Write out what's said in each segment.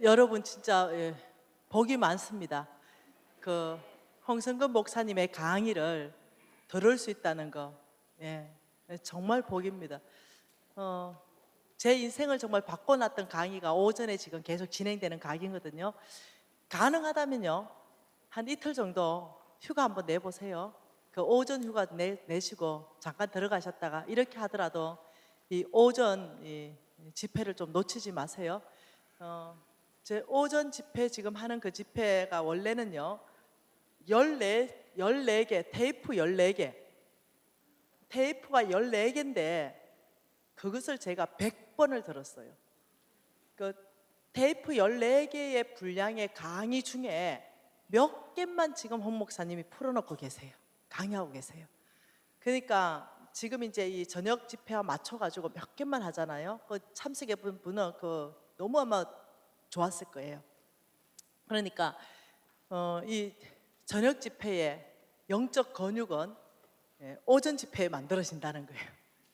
여러분 진짜 복이 많습니다. 그 홍성근 목사님의 강의를 들을 수 있다는 거, 정말 복입니다. 제 인생을 정말 바꿔놨던 강의가 오전에 지금 계속 진행되는 강의거든요. 가능하다면요, 한 이틀 정도 휴가 한번 내보세요. 그 오전 휴가 내시고 잠깐 들어가셨다가 이렇게 하더라도 이 오전 집회를 좀 놓치지 마세요. 제 오전 집회 지금 하는 그 집회가 원래는요 14개 테이프가 14개인데 그것을 제가 100번을 들었어요. 그 테이프 14개의 분량의 강의 중에 몇 개만 지금 홍 목사님이 풀어놓고 계세요. 강의하고 계세요. 그러니까 지금 이제 이 저녁 집회와 맞춰가지고 몇 개만 하잖아요. 그 참석해 본 분은 너무 아마 좋았을 거예요. 그러니까 이 저녁 집회의 영적 근육은 오전 집회에 만들어진다는 거예요.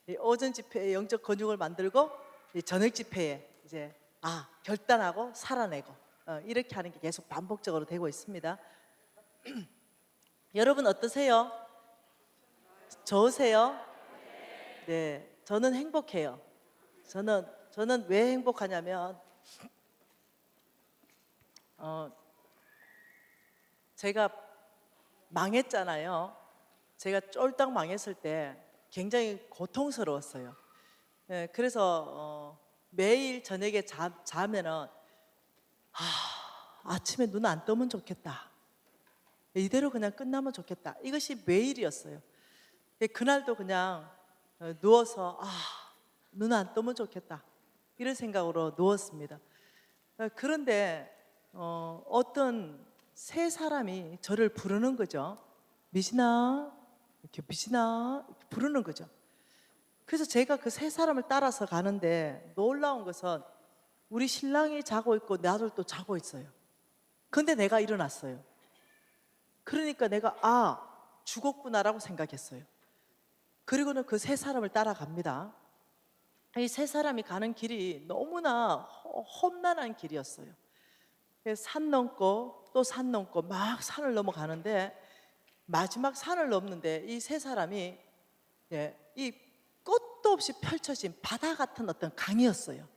이 오전 집회의 영적 근육을 만들고 이 저녁 집회에 이제 결단하고 살아내고 이렇게 하는 게 계속 반복적으로 되고 있습니다. 여러분 어떠세요? 좋으세요? 네, 저는 행복해요. 저는 왜 행복하냐면 제가 망했잖아요. 제가 쫄딱 망했을 때 굉장히 고통스러웠어요. 그래서 매일 저녁에 자면은 아침에 눈 안 뜨면 좋겠다. 이대로 그냥 끝나면 좋겠다. 이것이 매일이었어요. 그날도 그냥 누워서 눈 안 뜨면 좋겠다. 이런 생각으로 누웠습니다. 그런데 어떤 세 사람이 저를 부르는 거죠. 미진아, 이렇게 부르는 거죠. 그래서 제가 그 세 사람을 따라서 가는데 놀라운 것은 우리 신랑이 자고 있고 내 아들도 자고 있어요. 근데 내가 일어났어요. 그러니까 내가 죽었구나라고 생각했어요. 그리고는 그 세 사람을 따라갑니다. 이 세 사람이 가는 길이 너무나 험난한 길이었어요. 산 넘고 또 산 넘고 막 산을 넘어가는데 마지막 산을 넘는데 이 세 사람이 이 끝도 없이 펼쳐진 바다 같은 어떤 강이었어요.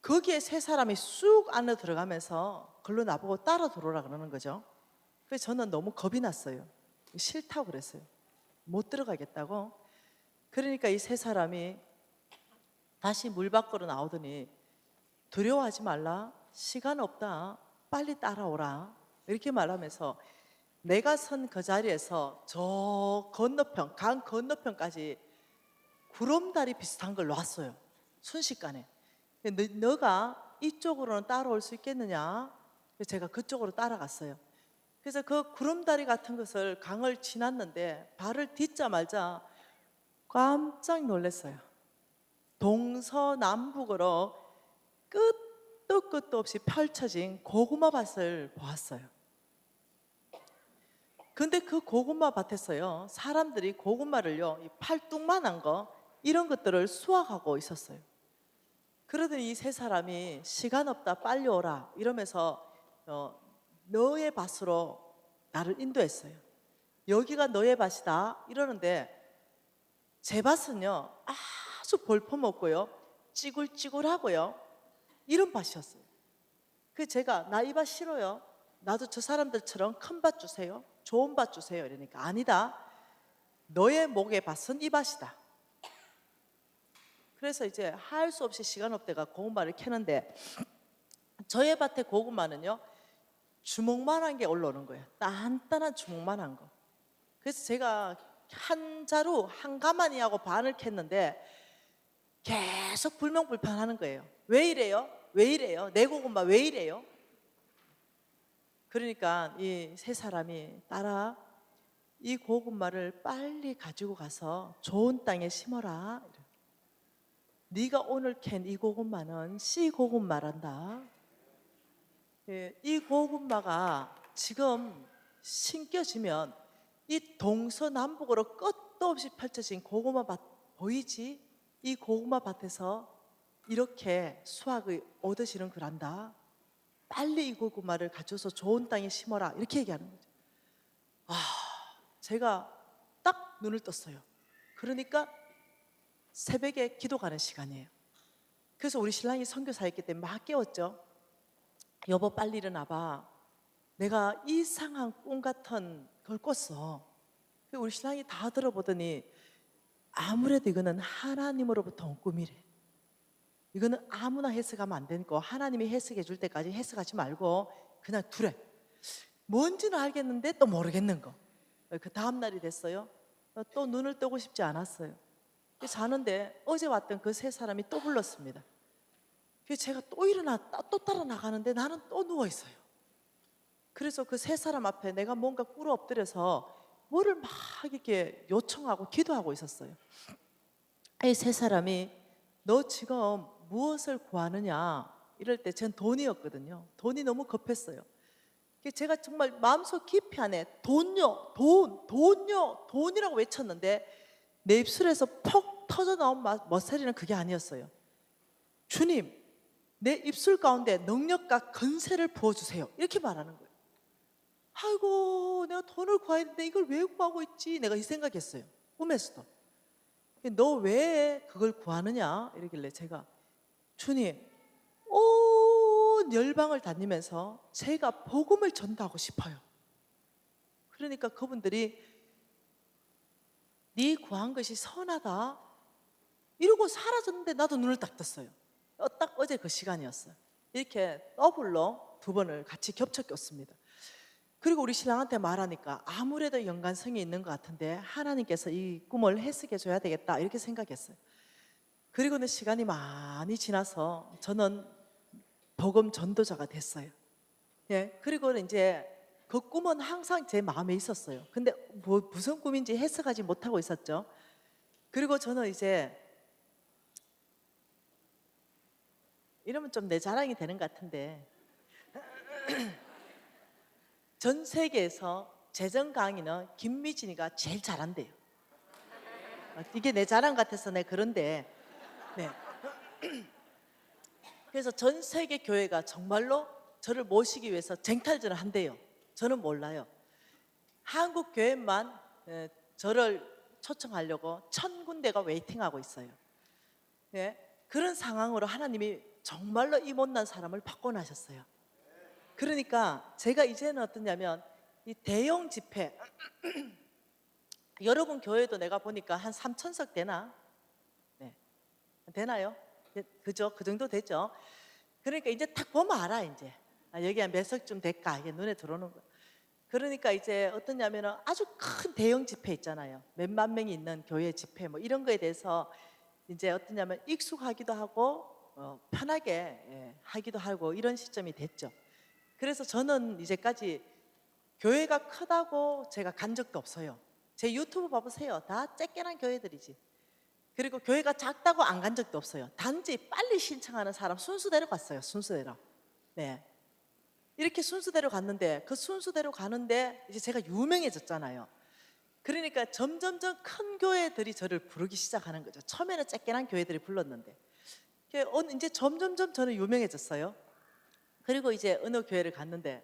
거기에 세 사람이 쑥 안에 들어가면서 글로 나보고 따라 들어오라 그러는 거죠. 그래서 저는 너무 겁이 났어요. 싫다고 그랬어요. 못 들어가겠다고. 그러니까 이 세 사람이 다시 물 밖으로 나오더니 두려워하지 말라, 시간 없다, 빨리 따라오라 이렇게 말하면서 내가 선 그 자리에서 저 건너편, 강 건너편까지 구름다리 비슷한 걸 놨어요. 순식간에. 너가 이쪽으로는 따라올 수 있겠느냐? 그래서 제가 그쪽으로 따라갔어요. 그래서 그 구름다리 같은 것을 강을 지났는데 발을 딛자마자 깜짝 놀랐어요. 동서남북으로 끝도 없이 펼쳐진 고구마 밭을 보았어요. 근데 그 고구마 밭에서요, 사람들이 고구마를요, 이 팔뚝만한 거 이런 것들을 수확하고 있었어요. 그러더니 이 세 사람이 시간 없다, 빨리 오라 이러면서 너의 밭으로 나를 인도했어요. 여기가 너의 밭이다 이러는데 제 밭은요 아주 볼품없고요, 찌글찌글하고요, 이런 밭이었어요. 그래서 제가 나 이 밭 싫어요, 나도 저 사람들처럼 큰 밭 주세요, 좋은 밭 주세요 이러니까 아니다, 너의 목의 밭은 이 밭이다. 그래서 이제 할 수 없이 시간 없대가 고구마를 캐는데 저의 밭의 고구마는요 주먹만한 게 올라오는 거예요. 단단한 주먹만한 거. 그래서 제가 한 자루 한 가마니 하고 반을 캤는데 계속 불명불평하는 거예요. 왜 이래요? 왜 이래요? 내 고구마 왜 이래요? 그러니까 이 세 사람이 따라 이 고구마를 빨리 가지고 가서 좋은 땅에 심어라. 네가 오늘 캔 이 고구마는 씨 고구마란다. 이 고구마가 지금 심겨지면 이 동서남북으로 끝도 없이 펼쳐진 고구마 밭 보이지? 이 고구마 밭에서 이렇게 수확을 얻으시는 거란다. 빨리 이 고구마를 가져서 좋은 땅에 심어라 이렇게 얘기하는 거죠. 제가 딱 눈을 떴어요. 그러니까 새벽에 기도 가는 시간이에요. 그래서 우리 신랑이 선교사였기 때문에 막 깨웠죠. 여보 빨리 일어나봐. 내가 이상한 꿈 같은 걸 꿨어. 우리 신랑이 다 들어보더니 아무래도 이거는 하나님으로부터 온 꿈이래. 이거는 아무나 해석하면 안 되는 거, 하나님이 해석해 줄 때까지 해석하지 말고 그냥 두래. 뭔지는 알겠는데 또 모르겠는 거. 그 다음 날이 됐어요. 또 눈을 뜨고 싶지 않았어요. 자는데 어제 왔던 그 세 사람이 또 불렀습니다. 그래서 제가 또 일어났다 또 따라 나가는데 나는 또 누워 있어요. 그래서 그 세 사람 앞에 내가 뭔가 꿇어 엎드려서 뭐를 막 이렇게 요청하고 기도하고 있었어요. 이 세 사람이 너 지금 무엇을 구하느냐 이럴 때 전 돈이었거든요. 돈이 너무 급했어요. 제가 정말 마음속 깊이 안에 돈요, 돈요, 돈이라고 외쳤는데 내 입술에서 퍽 터져 나온 멋소리는 그게 아니었어요. 주님, 내 입술 가운데 능력과 건세를 부어주세요. 이렇게 말하는 거예요. 아이고, 내가 돈을 구해야 되는데 이걸 왜 구하고 있지? 내가 이 생각했어요. 꿈에서도. 너 왜 그걸 구하느냐? 이러길래 제가 주님, 온 열방을 다니면서 제가 복음을 전도하고 싶어요. 그러니까 그분들이 네 구한 것이 선하다 이러고 사라졌는데 나도 눈을 딱 떴어요. 딱 어제 그 시간이었어요. 이렇게 더블로 두 번을 같이 겹쳐 꼈습니다. 그리고 우리 신랑한테 말하니까 아무래도 연관성이 있는 것 같은데 하나님께서 이 꿈을 해석해 줘야 되겠다 이렇게 생각했어요. 그리고는 시간이 많이 지나서 저는 복음 전도자가 됐어요. 예, 그리고는 이제 그 꿈은 항상 제 마음에 있었어요. 근데 무슨 꿈인지 해석하지 못하고 있었죠. 그리고 저는 이제 이러면 좀 내 자랑이 되는 것 같은데 전 세계에서 재정 강의는 김미진이가 제일 잘한대요. 이게 내 자랑 같아서 내 그런데 네. 그래서 전 세계 교회가 정말로 저를 모시기 위해서 쟁탈전을 한대요. 저는 몰라요. 한국 교회만 저를 초청하려고 1000군데가 웨이팅하고 있어요. 네. 그런 상황으로 하나님이 정말로 이 못난 사람을 바꿔나셨어요. 그러니까 제가 이제는 어떠냐면 이 대형 집회 여러분 교회도 내가 보니까 한 3000석 되나? 네. 되나요? 그죠? 그 정도 되죠? 그러니까 이제 딱 보면 알아 이제 여기 한 몇 석쯤 될까 이게 눈에 들어오는 거. 그러니까 이제 어떠냐면 아주 큰 대형 집회 있잖아요. 몇만 명이 있는 교회 집회 뭐 이런 거에 대해서 이제 어떠냐면 익숙하기도 하고 편하게 하기도 하고 이런 시점이 됐죠. 그래서 저는 이제까지 교회가 크다고 제가 간 적도 없어요. 제 유튜브 봐보세요. 다 쬐깨난 교회들이지. 그리고 교회가 작다고 안 간 적도 없어요. 단지 빨리 신청하는 사람 순서대로 갔어요. 순서대로. 네. 이렇게 순서대로 갔는데 그 순서대로 가는데 이제 제가 유명해졌잖아요. 그러니까 점점점 큰 교회들이 저를 부르기 시작하는 거죠. 처음에는 쬐깨난 교회들이 불렀는데 이제 점점점 저는 유명해졌어요. 그리고 이제 어느 교회를 갔는데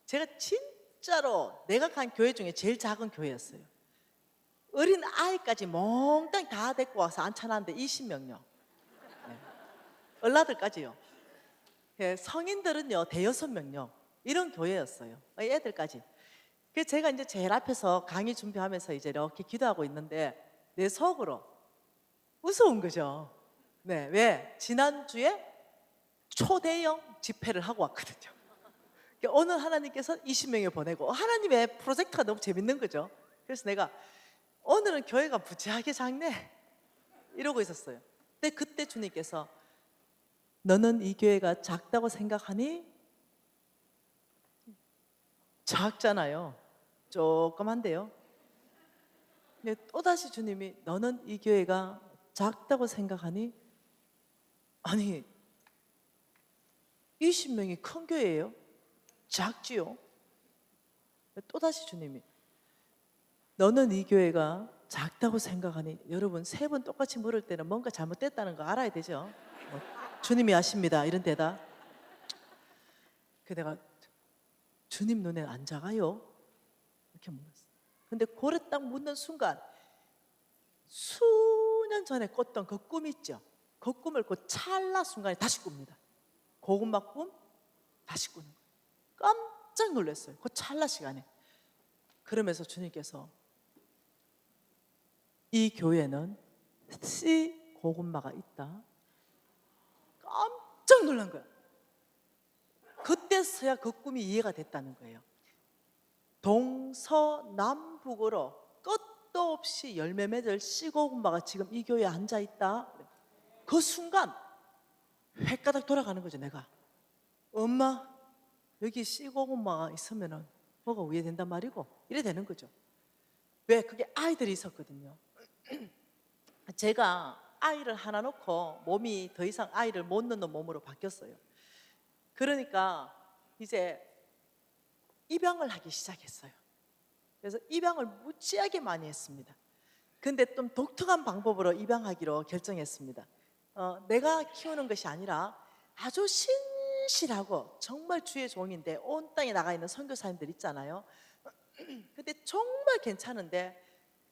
제가 진짜로 내가 간 교회 중에 제일 작은 교회였어요. 어린 아이까지 몽땅 다 데리고 와서 앉혀놨는데 20명요. 네. 얼라들까지요. 네. 성인들은요 대여섯 명요. 이런 교회였어요. 애들까지. 그래서 제가 이제 제일 앞에서 강의 준비하면서 이제 이렇게 기도하고 있는데 내 속으로 무서운 거죠. 네, 왜? 지난주에 초대형 집회를 하고 왔거든요. 오늘 하나님께서 20명을 보내고 하나님의 프로젝트가 너무 재밌는 거죠. 그래서 내가 오늘은 교회가 무지하게 작네 이러고 있었어요. 근데 그때 주님께서 너는 이 교회가 작다고 생각하니? 작잖아요. 조그만데요. 근데 또다시 주님이 너는 이 교회가 작다고 생각하니? 아니 20명이 큰 교회예요? 작지요? 또다시 주님이 너는 이 교회가 작다고 생각하니? 여러분 세 번 똑같이 물을 때는 뭔가 잘못됐다는 거 알아야 되죠. 주님이 아십니다 이런 대답. 그 내가 주님 눈엔 안 작아요? 이렇게 물었어. 근데 고래 딱 묻는 순간 수년 전에 꿨던 그 꿈 있죠? 그 꿈을 그 찰나 순간에 다시 꿉니다. 고구마 꿈 다시 꾸는 거예요. 깜짝 놀랐어요. 그 찰나 시간에. 그러면서 주님께서 이 교회는 씨 고구마가 있다. 깜짝 놀란 거야. 그때서야 그 꿈이 이해가 됐다는 거예요. 동서남북으로 끝도 없이 열매 맺을 씨고구마가 지금 이 교회에 앉아 있다. 그 순간 획가닥 돌아가는 거죠. 내가 엄마 여기 씨고구마가 있으면 뭐가 우회된단 말이고 이래 되는 거죠. 왜? 그게 아이들이 있었거든요. 제가 아이를 하나 놓고 몸이 더 이상 아이를 못 낳는 몸으로 바뀌었어요. 그러니까 이제 입양을 하기 시작했어요. 그래서 입양을 무지하게 많이 했습니다. 근데 좀 독특한 방법으로 입양하기로 결정했습니다. 내가 키우는 것이 아니라 아주 신실하고 정말 주의 종인데 온 땅에 나가 있는 선교사님들 있잖아요. 근데 정말 괜찮은데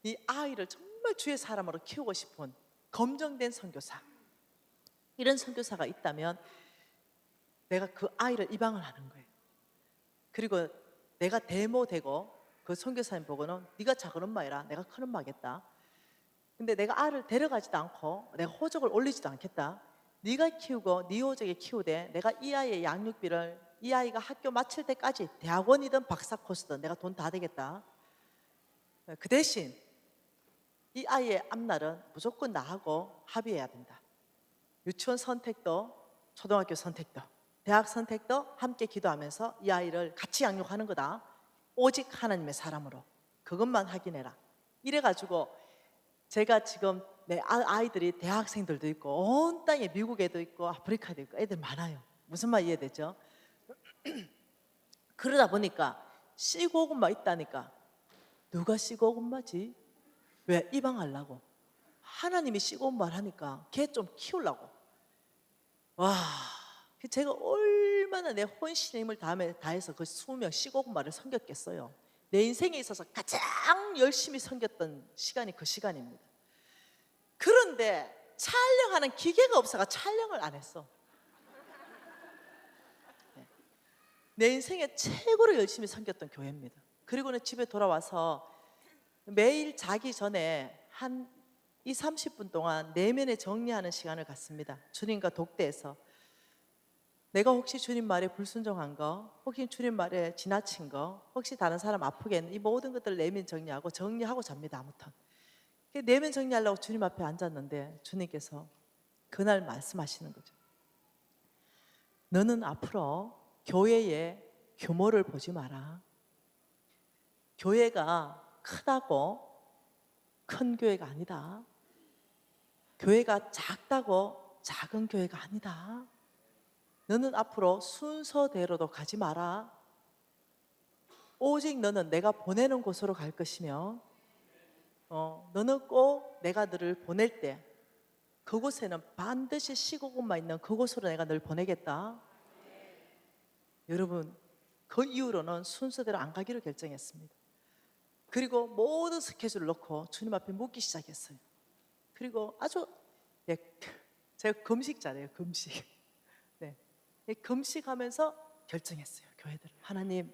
이 아이를 정말 주의 사람으로 키우고 싶은 검증된 선교사, 이런 선교사가 있다면 내가 그 아이를 입양을 하는 거예요. 그리고 내가 데모되고 그 선교사님 보고는 네가 작은 엄마이라 내가 큰 엄마겠다. 근데 내가 아이를 데려가지도 않고 내가 호적을 올리지도 않겠다. 네가 키우고 네 호적에 키우되 내가 이 아이의 양육비를 이 아이가 학교 마칠 때까지 대학원이든 박사 코스든 내가 돈 다 되겠다. 그 대신 이 아이의 앞날은 무조건 나하고 합의해야 된다. 유치원 선택도 초등학교 선택도 대학 선택도 함께 기도하면서 이 아이를 같이 양육하는 거다. 오직 하나님의 사람으로 그것만 확인해라. 이래가지고 제가 지금 내 아이들이 대학생들도 있고 온 땅에 미국에도 있고 아프리카도 있고 애들 많아요. 무슨 말 이해되죠? 그러다 보니까 씨고구마 있다니까 누가 씨고구마지? 왜? 입양하려고. 하나님이 씨고구마를 하니까 걔 좀 키우려고. 와, 제가 얼마나 내 혼신의 힘을 다해서 그 20명 씨고구마를 섬겼겠어요. 내 인생에 있어서 가장 열심히 섬겼던 시간이 그 시간입니다. 그런데 촬영하는 기계가 없어서 촬영을 안 했어. 내 인생에 최고로 열심히 섬겼던 교회입니다. 그리고는 집에 돌아와서 매일 자기 전에 한 20-30분 동안 내면에 정리하는 시간을 갖습니다. 주님과 독대해서 내가 혹시 주님 말에 불순종한 거, 혹시 주님 말에 지나친 거, 혹시 다른 사람 아프게 했는 이 모든 것들을 내면 정리하고 잡니다. 아무튼 내면 정리하려고 주님 앞에 앉았는데 주님께서 그날 말씀하시는 거죠. 너는 앞으로 교회의 규모를 보지 마라. 교회가 크다고 큰 교회가 아니다. 교회가 작다고 작은 교회가 아니다. 너는 앞으로 순서대로도 가지 마라. 오직 너는 내가 보내는 곳으로 갈 것이며 너는 꼭 내가 너를 보낼 때 그곳에는 반드시 씨고구마 있는 그곳으로 내가 널 보내겠다. 여러분, 그 이후로는 순서대로 안 가기로 결정했습니다. 그리고 모든 스케줄을 놓고 주님 앞에 묻기 시작했어요. 그리고 아주 제가 금식자래요. 금식. 네, 금식하면서 결정했어요. 교회들 하나님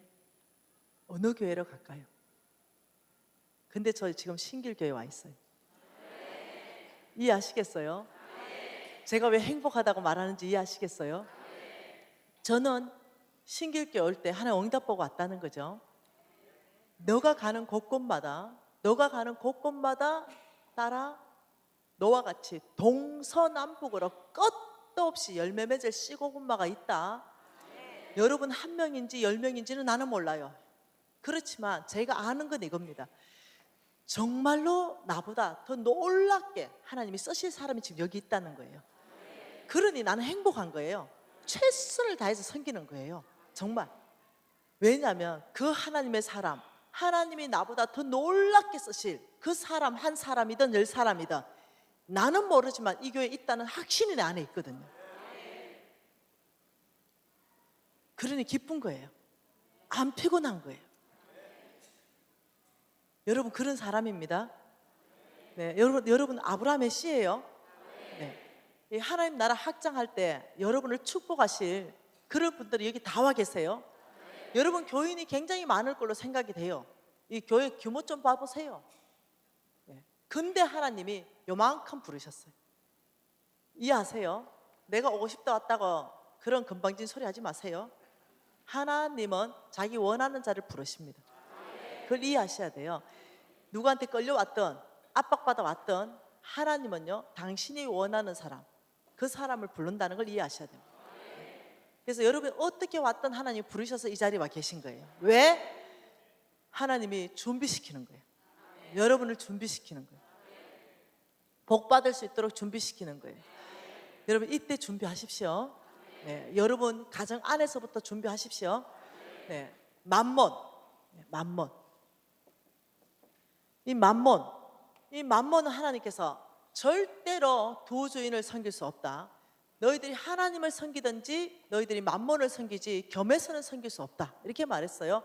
어느 교회로 갈까요? 근데 저 지금 신길교회 와 있어요. 이해하시겠어요? 제가 왜 행복하다고 말하는지 이해하시겠어요? 저는 신길교회 올 때 하나님 응답 보고 왔다는 거죠. 너가 가는 곳곳마다 따라 너와 같이 동서남북으로 끝도 없이 열매 맺을 씨고구마가 있다. 여러분 한 명인지 10명인지는 나는 몰라요. 그렇지만 제가 아는 건 이겁니다. 정말로 나보다 더 놀랍게 하나님이 쓰실 사람이 지금 여기 있다는 거예요. 그러니 나는 행복한 거예요. 최선을 다해서 섬기는 거예요. 정말. 왜냐하면 그 하나님의 사람, 하나님이 나보다 더 놀랍게 쓰실 그 사람 한 사람이든 10사람이든 나는 모르지만 이 교회에 있다는 확신이 내 안에 있거든요. 그러니 기쁜 거예요. 안 피곤한 거예요. 여러분 그런 사람입니다. 네, 여러분 아브라함의 씨예요. 네. 이 하나님 나라 확장할 때 여러분을 축복하실 그런 분들이 여기 다 와 계세요. 여러분 교인이 굉장히 많을 걸로 생각이 돼요. 이 교회 규모 좀 봐보세요. 네. 근데 하나님이 요만큼 부르셨어요. 이해하세요? 내가 오고 싶다 왔다고 그런 건방진 소리 하지 마세요. 하나님은 자기 원하는 자를 부르십니다. 그걸 이해하셔야 돼요. 누구한테 끌려왔던 압박받아 왔던 하나님은요 당신이 원하는 사람, 그 사람을 부른다는 걸 이해하셔야 돼요. 그래서 여러분 어떻게 왔던 하나님이 부르셔서 이 자리에 와 계신 거예요. 왜? 하나님이 준비시키는 거예요. 여러분을 준비시키는 거예요. 복 받을 수 있도록 준비시키는 거예요. 여러분 이때 준비하십시오. 네, 여러분 가정 안에서부터 준비하십시오. 네, 만몬. 이 만몬은 하나님께서 절대로 두 주인을 섬길 수 없다. 너희들이 하나님을 섬기든지 너희들이 만몬을 섬기지 겸해서는 섬길 수 없다. 이렇게 말했어요.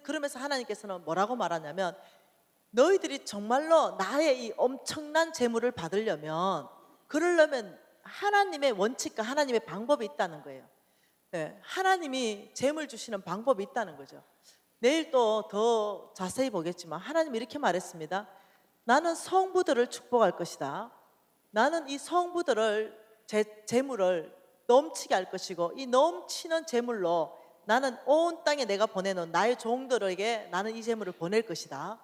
그러면서 하나님께서는 뭐라고 말하냐면 너희들이 정말로 나의 이 엄청난 재물을 받으려면 그러려면 하나님의 원칙과 하나님의 방법이 있다는 거예요. 네, 하나님이 재물 주시는 방법이 있다는 거죠. 내일 또 더 자세히 보겠지만 하나님이 이렇게 말했습니다. 나는 성부들을 축복할 것이다. 나는 이 성부들을 재물을 넘치게 할 것이고 이 넘치는 재물로 나는 온 땅에 내가 보내놓은 나의 종들에게 나는 이 재물을 보낼 것이다.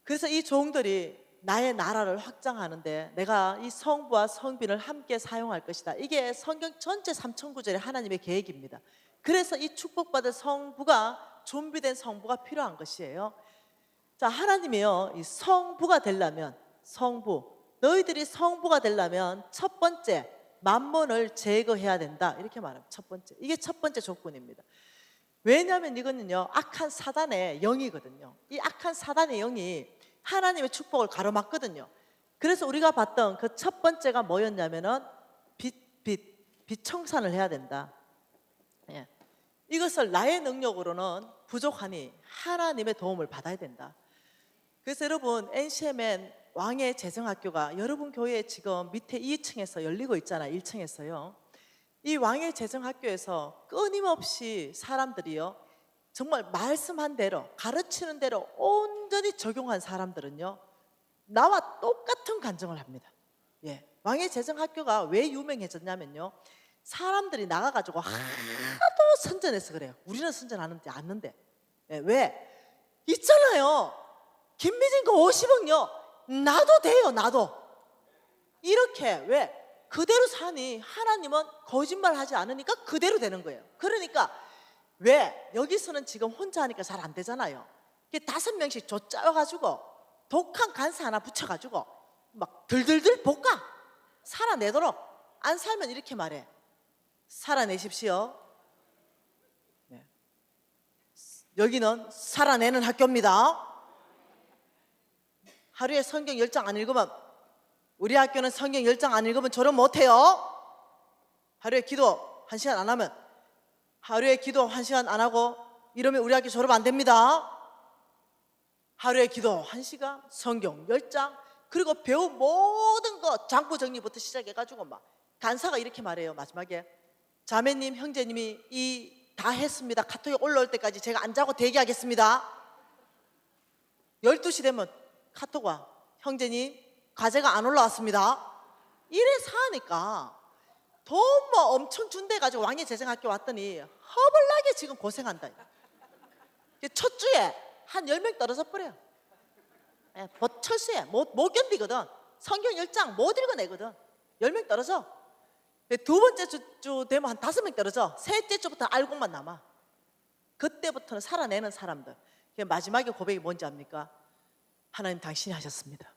그래서 이 종들이 나의 나라를 확장하는데 내가 이 성부와 성빈을 함께 사용할 것이다. 이게 성경 전체 3,000구절의 하나님의 계획입니다. 그래서 이 축복받을 성부가 준비된 성부가 필요한 것이에요. 자, 하나님이요 이 성부가 되려면 너희들이 성부가 되려면 첫 번째 만몬을 제거해야 된다. 이렇게 말합니다. 첫 번째. 이게 첫 번째 조건입니다. 왜냐하면 이거는요 악한 사단의 영이거든요. 이 악한 사단의 영이 하나님의 축복을 가로막거든요. 그래서 우리가 봤던 그 첫 번째가 뭐였냐면은 빛 청산을 해야 된다. 예. 이것을 나의 능력으로는 부족하니 하나님의 도움을 받아야 된다. 그래서 여러분 NCMN 왕의 재정학교가 여러분 교회에 지금 밑에 2층에서 열리고 있잖아요. 1층에서요. 이 왕의 재정학교에서 끊임없이 사람들이요 정말 말씀한 대로 가르치는 대로 온전히 적용한 사람들은요 나와 똑같은 간증을 합니다. 예. 왕의 재정학교가 왜 유명해졌냐면요 사람들이 나가가지고 하도 선전해서 그래요. 우리는 선전하는데 않는데. 예. 왜? 있잖아요 김미진 거 50억요 나도 돼요. 나도 이렇게. 왜? 그대로 사니 하나님은 거짓말하지 않으니까 그대로 되는 거예요. 그러니까 왜? 여기서는 지금 혼자 하니까 잘 안 되잖아요. 5명씩 쫓아가지고 독한 간사 하나 붙여가지고 막 들들들 볶아 살아내도록. 안 살면 이렇게 말해. 살아내십시오. 네. 여기는 살아내는 학교입니다. 하루에 성경 10장 안 읽으면 우리 학교는 성경 10장 안 읽으면 졸업 못해요. 하루에 기도 1시간 안 하면 하루에 기도 1시간 안 하고 이러면 우리 학교 졸업 안 됩니다. 하루에 기도 1시간, 성경 10장, 그리고 배운 모든 거 장부 정리부터 시작해가지고 막 간사가 이렇게 말해요. 마지막에 자매님, 형제님이 이 다 했습니다. 카톡에 올라올 때까지 제가 안 자고 대기하겠습니다. 12시 되면 카톡 와. 형제님 과제가 안 올라왔습니다. 이래 사니까 돈 뭐 엄청 준대 가지고 왕의 재정학교 왔더니 허벌나게 지금 고생한다. 첫 주에 한 10명 떨어져 버려요. 철수해. 못 견디거든. 성경 10장 못 읽어내거든. 10명 떨어져. 두 번째 주 되면 한 5명 떨어져. 셋째 주부터 알고만 남아. 그때부터는 살아내는 사람들. 마지막에 고백이 뭔지 압니까? 하나님 당신이 하셨습니다.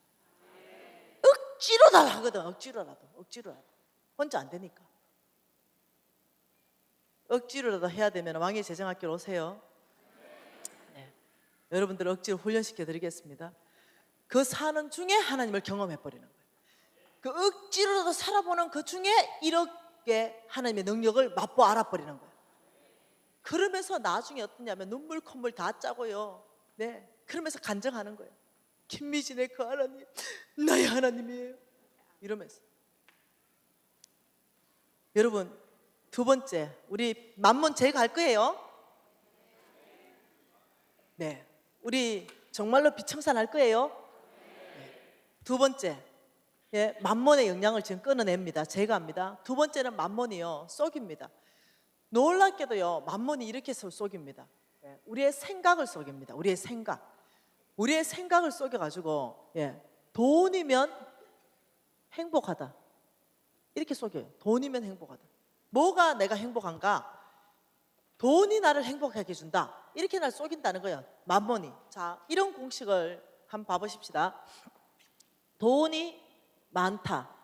억지로라도 하거든. 억지로라도. 혼자 안 되니까. 억지로라도 해야 되면 왕의 재정학교로 오세요. 네. 여러분들 억지로 훈련시켜 드리겠습니다. 그 사는 중에 하나님을 경험해 버리는 거예요. 그 억지로라도 살아보는 그 중에 이렇게 하나님의 능력을 맛보 알아버리는 거예요. 그러면서 나중에 어떠냐면 눈물 콧물 다 짜고요. 네, 그러면서 간증하는 거예요. 김미진의 그 하나님, 나의 하나님이에요. 이러면서. 여러분, 두 번째, 우리 만문 제가 할 거예요. 네, 우리 정말로 비청산 할 거예요. 네. 두 번째, 예, 만몬의 영향을 지금 끊어냅니다. 제가 합니다. 두 번째는 만몬이요, 쏙입니다. 놀랍게도요, 만몬이 이렇게 쏙입니다. 예, 우리의 생각을 쏙입니다. 우리의 생각을 쏙여가지고, 예, 돈이면 행복하다, 이렇게 쏙여요. 돈이면 행복하다. 뭐가 내가 행복한가? 돈이 나를 행복하게 해준다, 이렇게 날 쏙인다는 거예요, 만몬이. 자, 이런 공식을 한번 봐보십시다. 돈이 많다,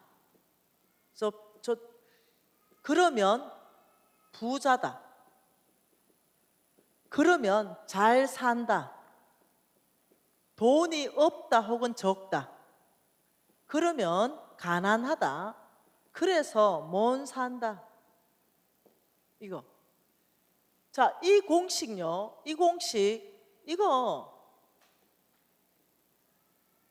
그러면 부자다, 그러면 잘 산다. 돈이 없다 혹은 적다, 그러면 가난하다, 그래서 못 산다. 이거. 자, 이 공식요, 이 공식, 이거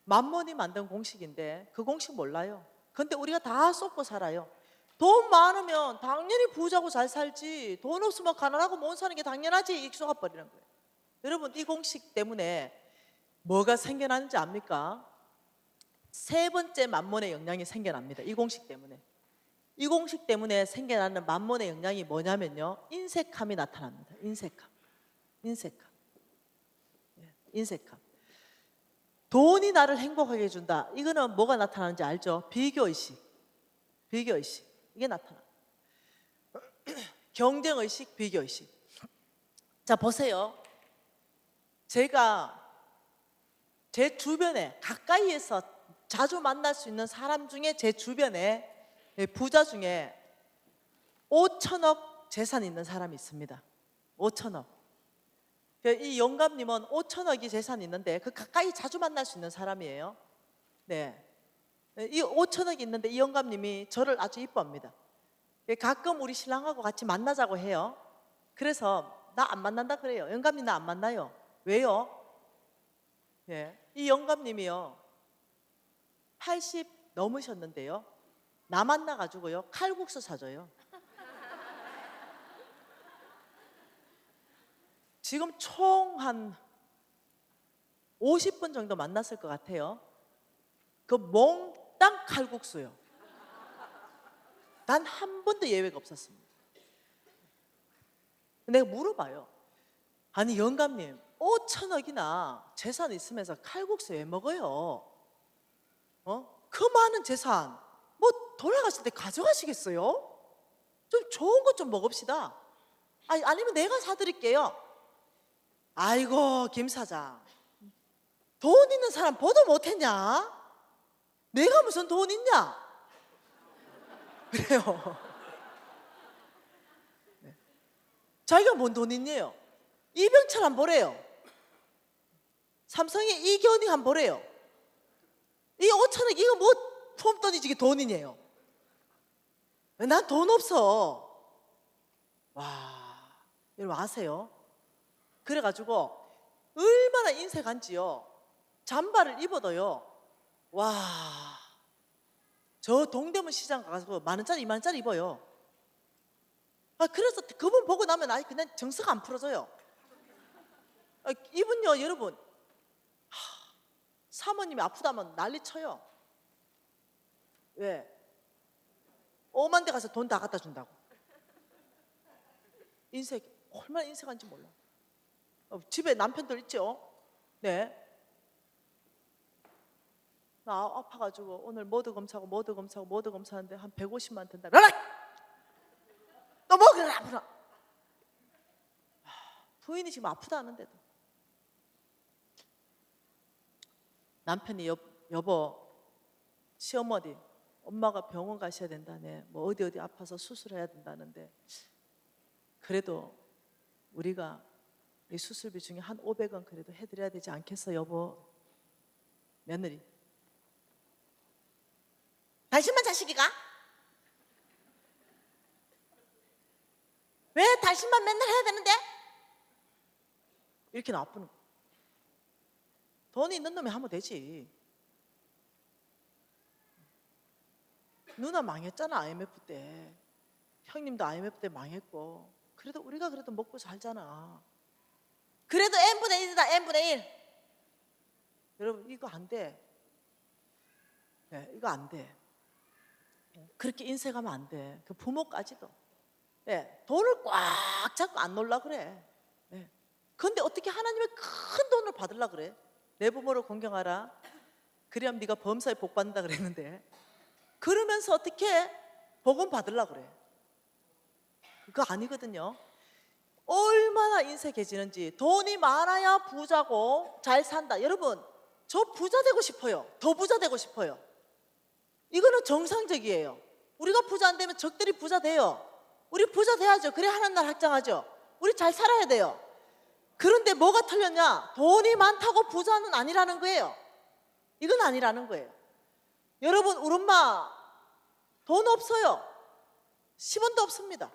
만몬이 만든 공식인데 그 공식 몰라요. 근데 우리가 다 쏟고 살아요. 돈 많으면 당연히 부자고 잘 살지, 돈 없으면 가난하고 못 사는 게 당연하지, 이렇게 속아버리는 거예요. 여러분, 이 공식 때문에 뭐가 생겨나는지 압니까? 세 번째 만몬의 영향이 생겨납니다. 이 공식 때문에. 이 공식 때문에 생겨나는 만몬의 영향이 뭐냐면요, 인색함이 나타납니다. 인색함. 예, 인색함. 돈이 나를 행복하게 해준다, 이거는 뭐가 나타나는지 알죠? 비교의식. 이게 나타나. 경쟁의식, 비교의식. 자, 보세요. 제가 제 주변에 가까이에서 자주 만날 수 있는 사람 중에, 제 주변에 부자 중에 5천억 재산이 있는 사람이 있습니다. 5천억. 이 영감님은 5천억이 재산이 있는데 그 가까이 자주 만날 수 있는 사람이에요. 네. 이 5천억이 있는데 이 영감님이 저를 아주 이뻐합니다. 가끔 우리 신랑하고 같이 만나자고 해요. 그래서 나 안 만난다 그래요. 영감님 나 안 만나요. 왜요? 예, 이 영감님이요, 80 넘으셨는데요, 나 만나가지고요 칼국수 사줘요. 지금 총 한 50분 정도 만났을 것 같아요. 그 몽땅 칼국수요. 단 한 번도 예외가 없었습니다. 내가 물어봐요. 아니 영감님, 5천억이나 재산 있으면서 칼국수 왜 먹어요? 그 많은 재산 뭐 돌아가실 때 가져가시겠어요? 좀 좋은 것 좀 먹읍시다. 아니면 내가 사드릴게요. 아이고 김 사장, 돈 있는 사람 보도 못했냐? 내가 무슨 돈 있냐? 그래요. 네. 자기가 뭔 돈 있냐요? 이병철 한 보래요. 삼성의 이견이 한 보래요. 이 5천억 이거 뭐 품돈이지, 이게 돈이냐요? 난 돈 없어. 와, 여러분 아세요? 그래가지고 얼마나 인색한지요. 잠바를 입어도요, 와, 저 동대문 시장 가서 만 원짜리 2만 원짜리 입어요. 그래서 그분 보고 나면 그냥 정서가 안 풀어져요. 이분요 여러분, 사모님이 아프다면 난리 쳐요. 왜? 오만 대 가서 돈 다 갖다 준다고. 인색, 얼마나 인색한지 몰라. 집에 남편들 있죠? 네. 나 아파가지고 오늘 모두 검사하는데 한 150만 든다. 너 뭐 그래 아프나? 부인이 지금 아프다 하는데도 남편이 여보, 시어머니, 엄마가 병원 가셔야 된다네. 뭐 어디 아파서 수술해야 된다는데, 그래도 우리가 이 수술비 중에 한 500원 그래도 해드려야 되지 않겠어 여보? 며느리, 당신만 자식이가? 왜 당신만 맨날 해야 되는데? 이렇게 나쁘는 거. 돈이 있는 놈이 하면 되지. 누나 망했잖아, IMF 때. 형님도 IMF 때 망했고. 그래도 우리가 그래도 먹고 살잖아. 그래도 n분의 1이다, n분의 1. 여러분, 이거 안 돼. 네, 이거 안 돼. 그렇게 인색하면 안 돼. 그 부모까지도. 네, 돈을 꽉 잡고 안 놀라 그래. 네. 근데 어떻게 하나님의 큰 돈을 받으려 그래? 내 부모를 공경하라. 그래야 네가 범사에 복 받는다 그랬는데, 그러면서 어떻게 복은 받으려 그래? 그거 아니거든요. 얼마나 인색해지는지. 돈이 많아야 부자고 잘 산다. 여러분, 저 부자 되고 싶어요. 더 부자 되고 싶어요. 이거는 정상적이에요. 우리가 부자 안 되면 적들이 부자 돼요. 우리 부자 돼야죠. 그래 하나님 나라 확장하죠. 우리 잘 살아야 돼요. 그런데 뭐가 틀렸냐? 돈이 많다고 부자는 아니라는 거예요. 이건 아니라는 거예요. 여러분, 우리 엄마 돈 없어요. 10원도 없습니다.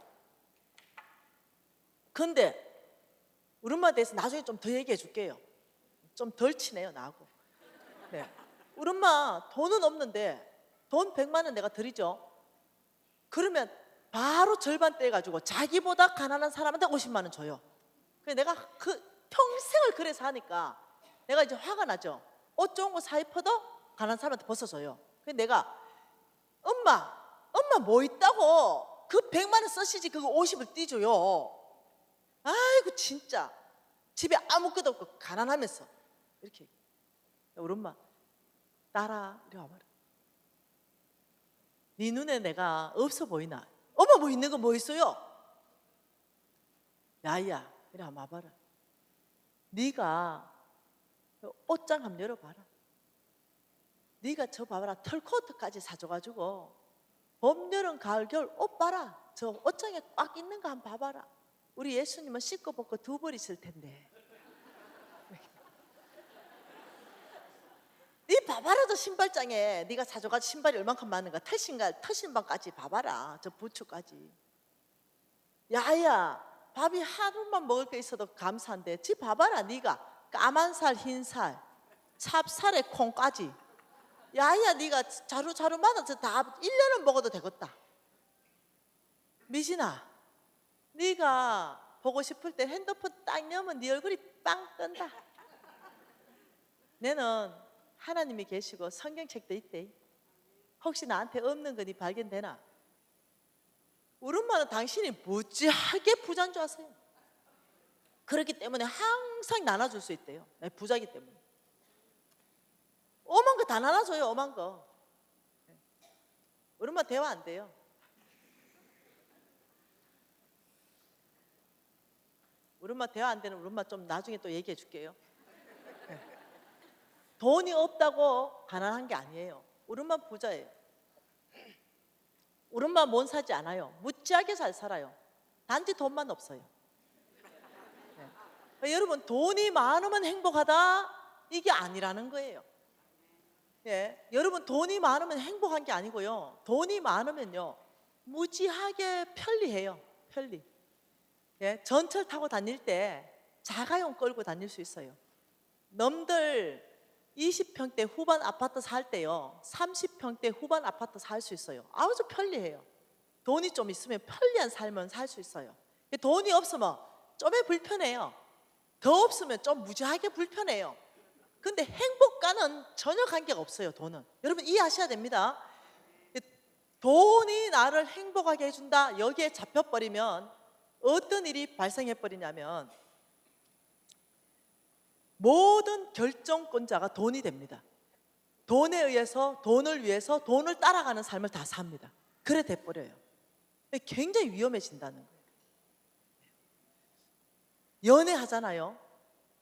근데 우리 엄마에 대해서 나중에 좀 더 얘기해 줄게요. 좀 덜 친해요, 나하고. 네. 우리 엄마 돈은 없는데 돈 100만 원 내가 드리죠. 그러면 바로 절반 떼가지고 자기보다 가난한 사람한테 50만 원 줘요. 그래서 내가 그 평생을 그래서 하니까 내가 이제 화가 나죠. 옷 좋은 거 사 입어도 가난한 사람한테 벗어줘요. 그래서 내가 엄마 뭐 있다고 그 100만 원 쓰시지 그거 50을 띄줘요. 아이고 진짜 집에 아무것도 없고 가난하면서 이렇게. 우리 엄마 딸아 이리 와봐라. 네 눈에 내가 없어 보이나? 엄마 뭐 있는 거 뭐 있어요? 야야 이리 한번 와봐라. 네가 옷장 한번 열어봐라. 네가 저 봐봐라. 털코트까지 사줘가지고 봄, 여름, 가을, 겨울 옷 봐라. 저 옷장에 꽉 있는 거 한번 봐봐라. 우리 예수님은 씻고 벗고 두 벌 있을 텐데. 네 봐봐라. 저 신발장에 네가 사줘가지고 신발이 얼만큼 많은가. 털신발까지 봐봐라. 저 부츠까지. 야야 밥이 하루만 먹을 게 있어도 감사한데 지 봐봐라. 네가 까만 살, 흰 살, 찹쌀에 콩까지. 야야 네가 자루마다 다 1년은 먹어도 되겠다. 미진아 네가 보고 싶을 때 핸드폰 딱 열면 네 얼굴이 빵 뜬다. 너는 하나님이 계시고 성경책도 있대. 혹시 나한테 없는 거 네 발견되나? 우리 엄마는 당신이 무지하게 부자인 줄 아세요? 그렇기 때문에 항상 나눠줄 수 있대요. 부자이기 때문에. 오만 거 다 나눠줘요. 오만 거. 우리 엄마 대화 안 돼요. 우리 엄마 대화 안 되는 우리 엄마 좀 나중에 또 얘기해 줄게요. 돈이 없다고 가난한 게 아니에요. 우리 엄마 부자예요. 우리 엄마 못 사지 않아요. 무지하게 잘 살아요. 단지 돈만 없어요. 네. 여러분 돈이 많으면 행복하다 이게 아니라는 거예요. 예, 여러분 돈이 많으면 행복한 게 아니고요. 돈이 많으면요 무지하게 편리해요. 편리. 예, 전철 타고 다닐 때 자가용 끌고 다닐 수 있어요. 넘들 20평대 후반 아파트 살 때요 30평대 후반 아파트 살 수 있어요. 아주 편리해요. 돈이 좀 있으면 편리한 삶은 살 수 있어요. 돈이 없으면 좀 불편해요. 더 없으면 좀 무지하게 불편해요. 근데 행복과는 전혀 관계가 없어요. 돈은. 여러분 이해하셔야 됩니다. 돈이 나를 행복하게 해준다 여기에 잡혀버리면 어떤 일이 발생해버리냐면 모든 결정권자가 돈이 됩니다. 돈에 의해서 돈을 위해서 돈을 따라가는 삶을 다 삽니다. 그래 돼버려요. 굉장히 위험해진다는 거예요. 연애하잖아요.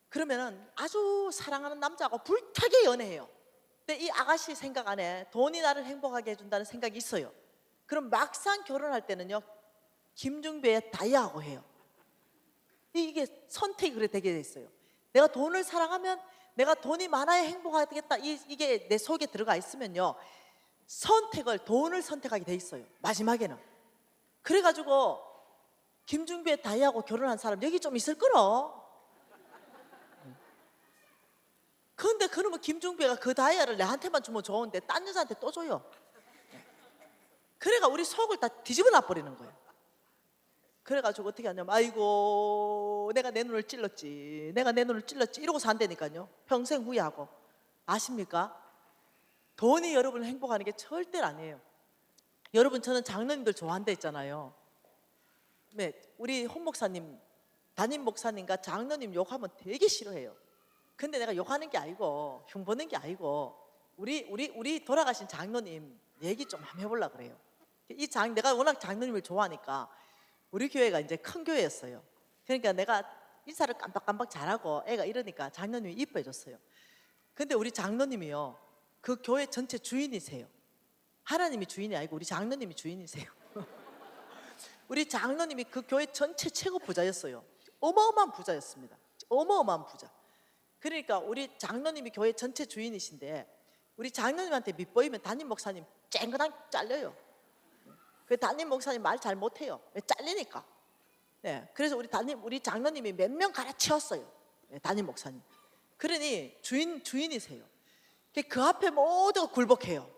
그러면은 아주 사랑하는 남자하고 불타게 연애해요. 근데 이 아가씨 생각 안에 돈이 나를 행복하게 해준다는 생각이 있어요. 그럼 막상 결혼할 때는요 김중배의 다이아하고 해요. 이게 선택이 그래 되게 돼 있어요. 내가 돈을 사랑하면 내가 돈이 많아야 행복하겠다 이게 내 속에 들어가 있으면요 돈을 선택하게 돼 있어요. 마지막에는. 그래가지고 김중배 다희하고 결혼한 사람 여기 좀 있을 거로. 그런데 그러면 김중배가 그 다이아를 내한테만 주면 좋은데 딴 여자한테 또 줘요. 그래가 우리 속을 다 뒤집어 놔버리는 거예요. 그래가지고 어떻게 하냐면 아이고 내가 내 눈을 찔렀지, 내가 내 눈을 찔렀지 이러고 산다니까요. 평생 후회하고. 아십니까? 돈이 여러분을 행복하는 게 절대 아니에요. 여러분 저는 장로님들 좋아한다 했잖아요. 네, 우리 홍 목사님, 담임 목사님과 장로님 욕하면 되게 싫어해요. 근데 내가 욕하는 게 아니고 흉보는 게 아니고 우리 돌아가신 장로님 얘기 좀 한번 해보려고 그래요. 내가 워낙 장로님을 좋아하니까 우리 교회가 이제 큰 교회였어요. 그러니까 내가 인사를 깜빡깜빡 잘하고 애가 이러니까 장로님이 이뻐해 줬어요. 근데 우리 장로님이요, 그 교회 전체 주인이세요. 하나님이 주인이 아니고 우리 장로님이 주인이세요. 우리 장로님이 그 교회 전체 최고 부자였어요. 어마어마한 부자였습니다. 어마어마한 부자. 그러니까 우리 장로님이 교회 전체 주인이신데 우리 장로님한테 밑보이면 담임 목사님 쨍그랑 잘려요. 그 담임 목사님 말 잘 못해요. 왜? 잘리니까. 네, 그래서 우리 장로님이 몇 명 갈아치웠어요. 네, 담임 목사님. 그러니 주인이세요. 그 앞에 모두가 굴복해요.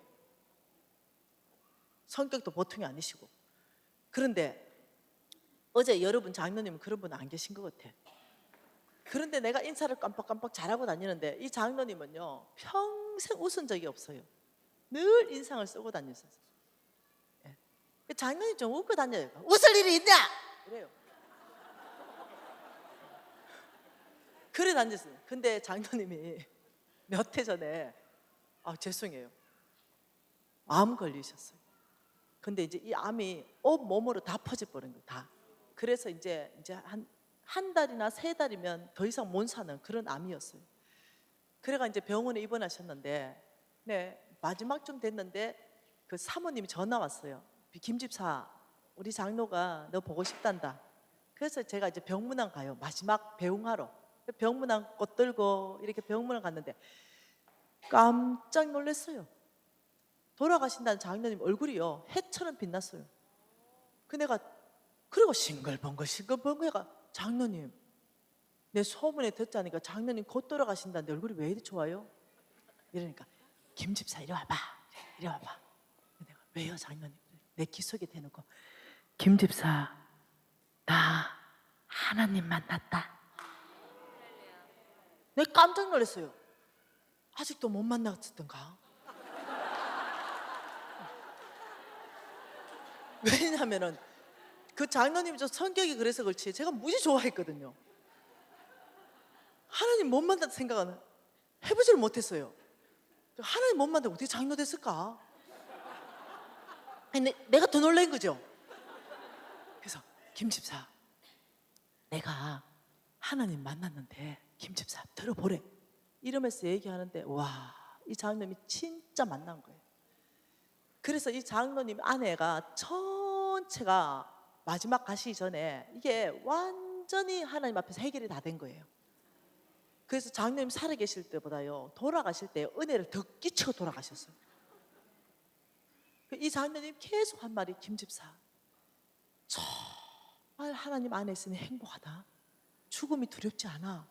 성격도 보통이 아니시고. 그런데 어제 여러분 장로님은 그런 분 안 계신 것 같아. 그런데 내가 인사를 깜빡깜빡 잘하고 다니는데 이 장로님은요 평생 웃은 적이 없어요. 늘 인상을 쓰고 다녔어요. 네. 장로님 좀 웃고 다녀요. 웃을 일이 있냐? 그래요. 그래 다녔어요. 근데 장로님이 몇 해 전에 죄송해요, 암 걸리셨어요. 근데 이제 이 암이 온 몸으로 다 퍼져버린 거예요. 다. 그래서 이제 한 달이나 3달이면 더 이상 못 사는 그런 암이었어요. 그래가 이제 병원에 입원하셨는데, 네, 마지막쯤 됐는데 그 사모님이 전화 왔어요. 김 집사, 우리 장로가 너 보고 싶단다. 그래서 제가 이제 병문안 가요. 마지막 배웅하러. 병문안 꽃 들고 이렇게 병문안 갔는데 깜짝 놀랐어요. 돌아가신다는 장로님 얼굴이요 해처럼 빛났어요. 그 내가 그리고 싱글벙글 해가 장로님, 내 소문에 듣자니까 장로님 곧 돌아가신다는데 얼굴이 왜 이리 좋아요? 이러니까 김 집사 이리 와봐. 이리 와봐. 내가 왜요 장로님? 내 귀 속에 대놓고 김 집사, 나 하나님 만났다. 내가 깜짝 놀랐어요. 아직도 못 만났던가? 왜냐면은 그 장로님이 저 성격이 그래서 그렇지 제가 무지 좋아했거든요. 하나님 못 만났다 생각은 해보지를 못했어요. 하나님 못 만나고 어떻게 장로 됐을까? 아니, 내가 더 놀란 거죠. 그래서 김 집사, 내가 하나님 만났는데 김 집사 들어보래 이러면서 얘기하는데 와, 이 장로님이 진짜 만난 거예요. 그래서 이 장로님 아내가 전체가 마지막 가시기 전에 이게 완전히 하나님 앞에서 해결이 다 된 거예요. 그래서 장로님 살아계실 때보다요 돌아가실 때 은혜를 더 끼치고 돌아가셨어요. 이 장로님 계속 한 말이 김 집사, 정말 하나님 안에 있으니 행복하다. 죽음이 두렵지 않아.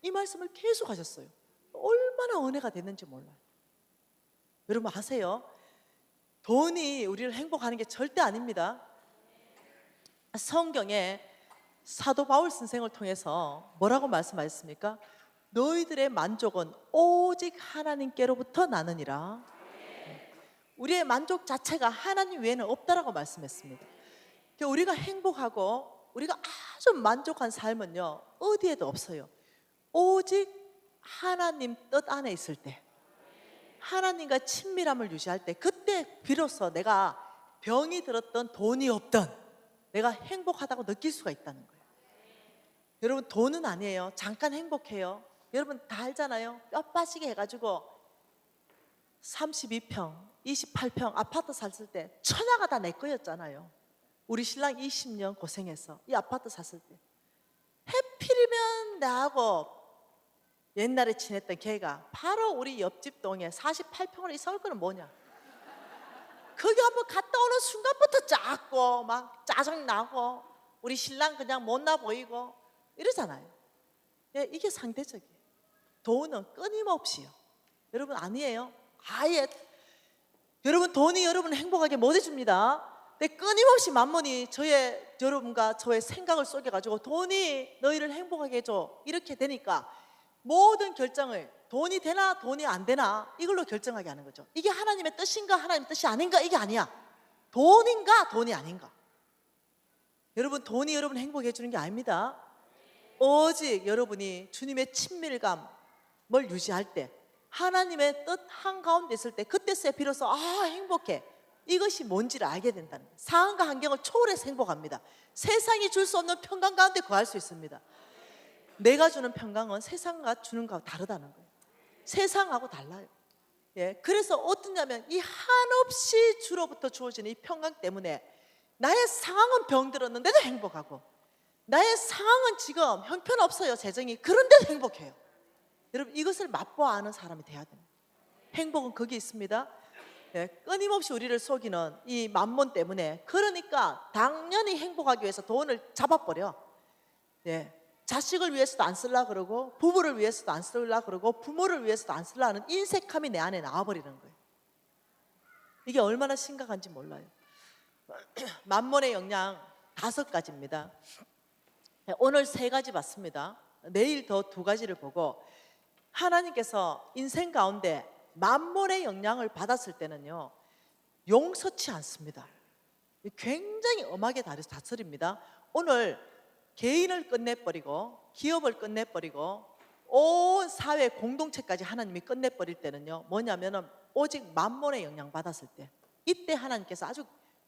이 말씀을 계속 하셨어요. 얼마나 은혜가 됐는지 몰라요. 여러분 아세요? 돈이 우리를 행복하는 게 절대 아닙니다. 성경에 사도 바울 선생을 통해서 뭐라고 말씀하셨습니까? 너희들의 만족은 오직 하나님께로부터 나느니라. 우리의 만족 자체가 하나님 외에는 없다라고 말씀했습니다. 우리가 행복하고 우리가 아주 만족한 삶은요 어디에도 없어요. 오직 하나님 뜻 안에 있을 때, 하나님과 친밀함을 유지할 때, 그때 비로소 내가 병이 들었던 돈이 없던 내가 행복하다고 느낄 수가 있다는 거예요. 여러분 돈은 아니에요. 잠깐 행복해요. 여러분 다 알잖아요. 뼈 빠지게 해가지고 32평 28평 아파트 샀을 때 천하가 다 내 거였잖아요. 우리 신랑 20년 고생해서 이 아파트 샀을 때 해필이면 나하고 옛날에 지냈던 걔가 바로 우리 옆집 동에 48평을 이사올 거는 뭐냐. 거기 한번 갔다 오는 순간부터 작고 막 짜증나고 우리 신랑 그냥 못나 보이고 이러잖아요. 예, 이게 상대적이에요. 돈은 끊임없이요. 여러분 아니에요. 아예 여러분 돈이 여러분을 행복하게 못 해줍니다. 근데 끊임없이 만몬이 여러분과 저의 생각을 쏘개가지고 돈이 너희를 행복하게 해줘 이렇게 되니까 모든 결정을 돈이 되나 돈이 안 되나 이걸로 결정하게 하는 거죠. 이게 하나님의 뜻인가 하나님의 뜻이 아닌가 이게 아니야. 돈인가 돈이 아닌가. 여러분 돈이 여러분을 행복해 주는 게 아닙니다. 오직 여러분이 주님의 친밀감을 유지할 때 하나님의 뜻 한가운데 있을 때 그때서야 비로소 행복해 이것이 뭔지를 알게 된다는 거예요. 상황과 환경을 초월해서 행복합니다. 세상이 줄 수 없는 평강 가운데 구할 수 있습니다. 내가 주는 평강은 세상과 주는 거하고 다르다는 거예요. 세상하고 달라요. 예, 그래서 어떠냐면 이 한없이 주로부터 주어지는 이 평강 때문에 나의 상황은 병들었는데도 행복하고 나의 상황은 지금 형편없어요 재정이 그런데도 행복해요. 여러분 이것을 맛보아 아는 사람이 돼야 됩니다. 행복은 거기 있습니다. 예, 끊임없이 우리를 속이는 이 만몬 때문에 그러니까 당연히 행복하기 위해서 돈을 잡아버려. 예, 자식을 위해서도 안 쓰려고 그러고 부부를 위해서도 안 쓰려고 그러고 부모를 위해서도 안 쓰려고 하는 인색함이 내 안에 나와버리는 거예요. 이게 얼마나 심각한지 몰라요. 만몬의 영양 5가지입니다. 오늘 3가지 봤습니다. 내일 더 2가지를 보고 하나님께서 인생 가운데 만몬의 영향을 받았을 때는요 용서치 않습니다. 굉장히 엄하게 다스립니다. 오늘 개인을 끝내버리고 기업을 끝내버리고 온 사회 공동체까지 하나님이 끝내버릴 때는요 뭐냐면은 오직 만몬의 영향 받았을 때 이때 하나님께서 아주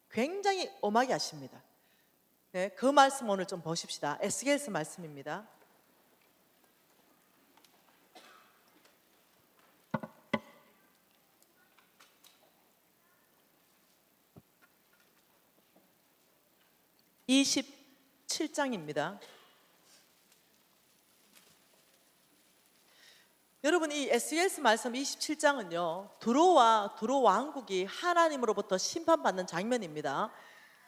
굉장히 엄하게 하십니다. 네, 그 말씀 오늘 좀 보십시다. 에스겔서 말씀입니다. (27장입니다) 여러분 이 에스겔서 말씀 27장은요 두로와 두로 왕국이 하나님으로부터 심판받는 장면입니다.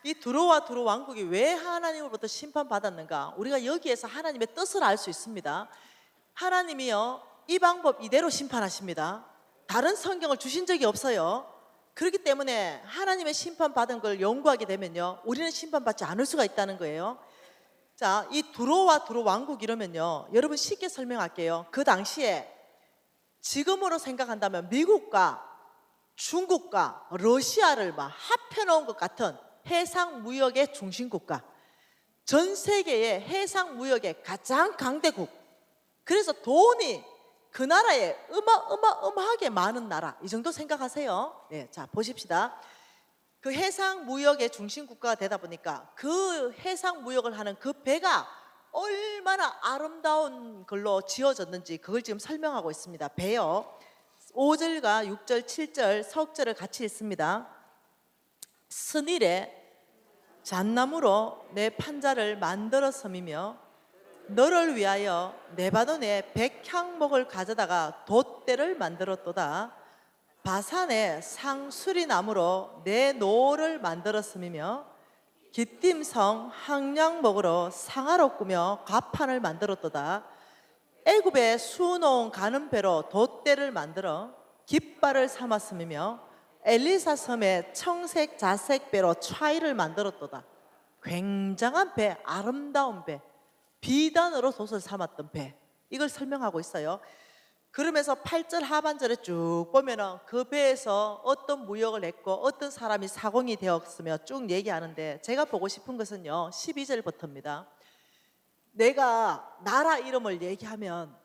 이 두로와 두로 왕국이 왜 하나님으로부터 심판받았는가? 우리가 여기에서 하나님의 뜻을 알 수 있습니다. 하나님이요 이 방법 이대로 심판하십니다. 다른 성경을 주신 적이 없어요. 그렇기 때문에 하나님의 심판받은 걸 연구하게 되면요 우리는 심판받지 않을 수가 있다는 거예요. 자, 이 두로와 두로 왕국 이러면요 여러분 쉽게 설명할게요. 그 당시에 지금으로 생각한다면 미국과 중국과 러시아를 막 합해놓은 것 같은 해상 무역의 중심국가, 전 세계의 해상 무역의 가장 강대국. 그래서 돈이 그 나라에 어마어마하게 많은 나라, 이 정도 생각하세요. 네, 자 보십시다. 그 해상 무역의 중심 국가가 되다 보니까 그 해상 무역을 하는 그 배가 얼마나 아름다운 걸로 지어졌는지 그걸 지금 설명하고 있습니다. 배요 5절과 6절 7절 석절을 같이 읽습니다. 스닐에 잣나무로 내 판자를 만들어 섬이며 너를 위하여 레바논에 백향목을 가져다가 돛대를 만들었도다. 바산에 상수리 나무로 내 노를 만들어 섬이며 기띔성 항량목으로 상아로 꾸며 가판을 만들었도다. 애굽에 수놓은 가는 배로 돛대를 만들어 깃발을 삼았으며 엘리사 섬에 청색 자색 배로 차이를 만들었도다. 굉장한 배, 아름다운 배, 비단으로 돛을 삼았던 배, 이걸 설명하고 있어요. 그러면서 8절 하반절에 쭉 보면은 그 배에서 어떤 무역을 했고 어떤 사람이 사공이 되었으며 쭉 얘기하는데 제가 보고 싶은 것은요 12절부터입니다. 내가 나라 이름을 얘기하면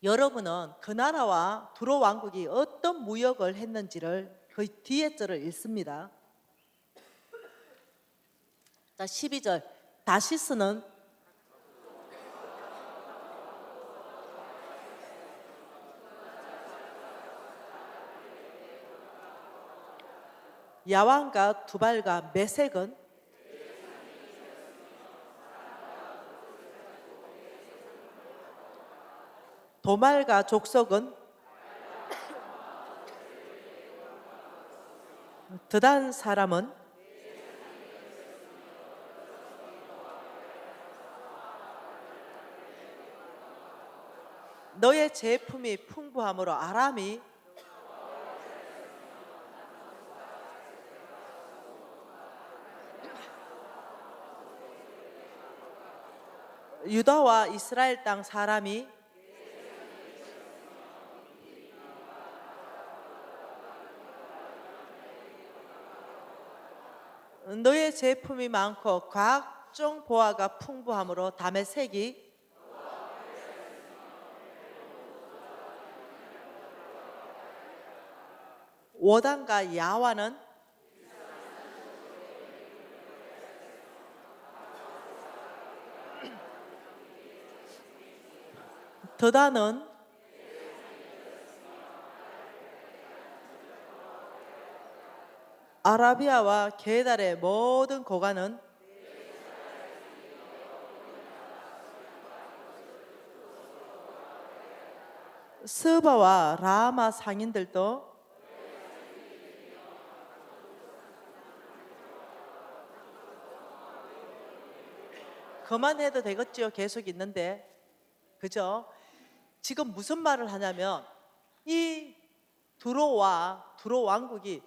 여러분은 그 나라와 두로 왕국이 어떤 무역을 했는지를 그 뒤에 절을 읽습니다. 자 12절 다시스는 야완과 두발과 메색은 도말과 족속은 드단 사람은 너의 제품이 풍부함으로 아람이 유다와 이스라엘 땅 사람이 너의 제품이 많고 각종 보화가 풍부함으로 다메섹이 워단과 야와는 드다는 아라비아와 게달의 모든 고관은 스바와 라마 상인들도 그만해도 되겠지요. 계속 있는데, 그죠? 지금 무슨 말을 하냐면 이 두로 왕국이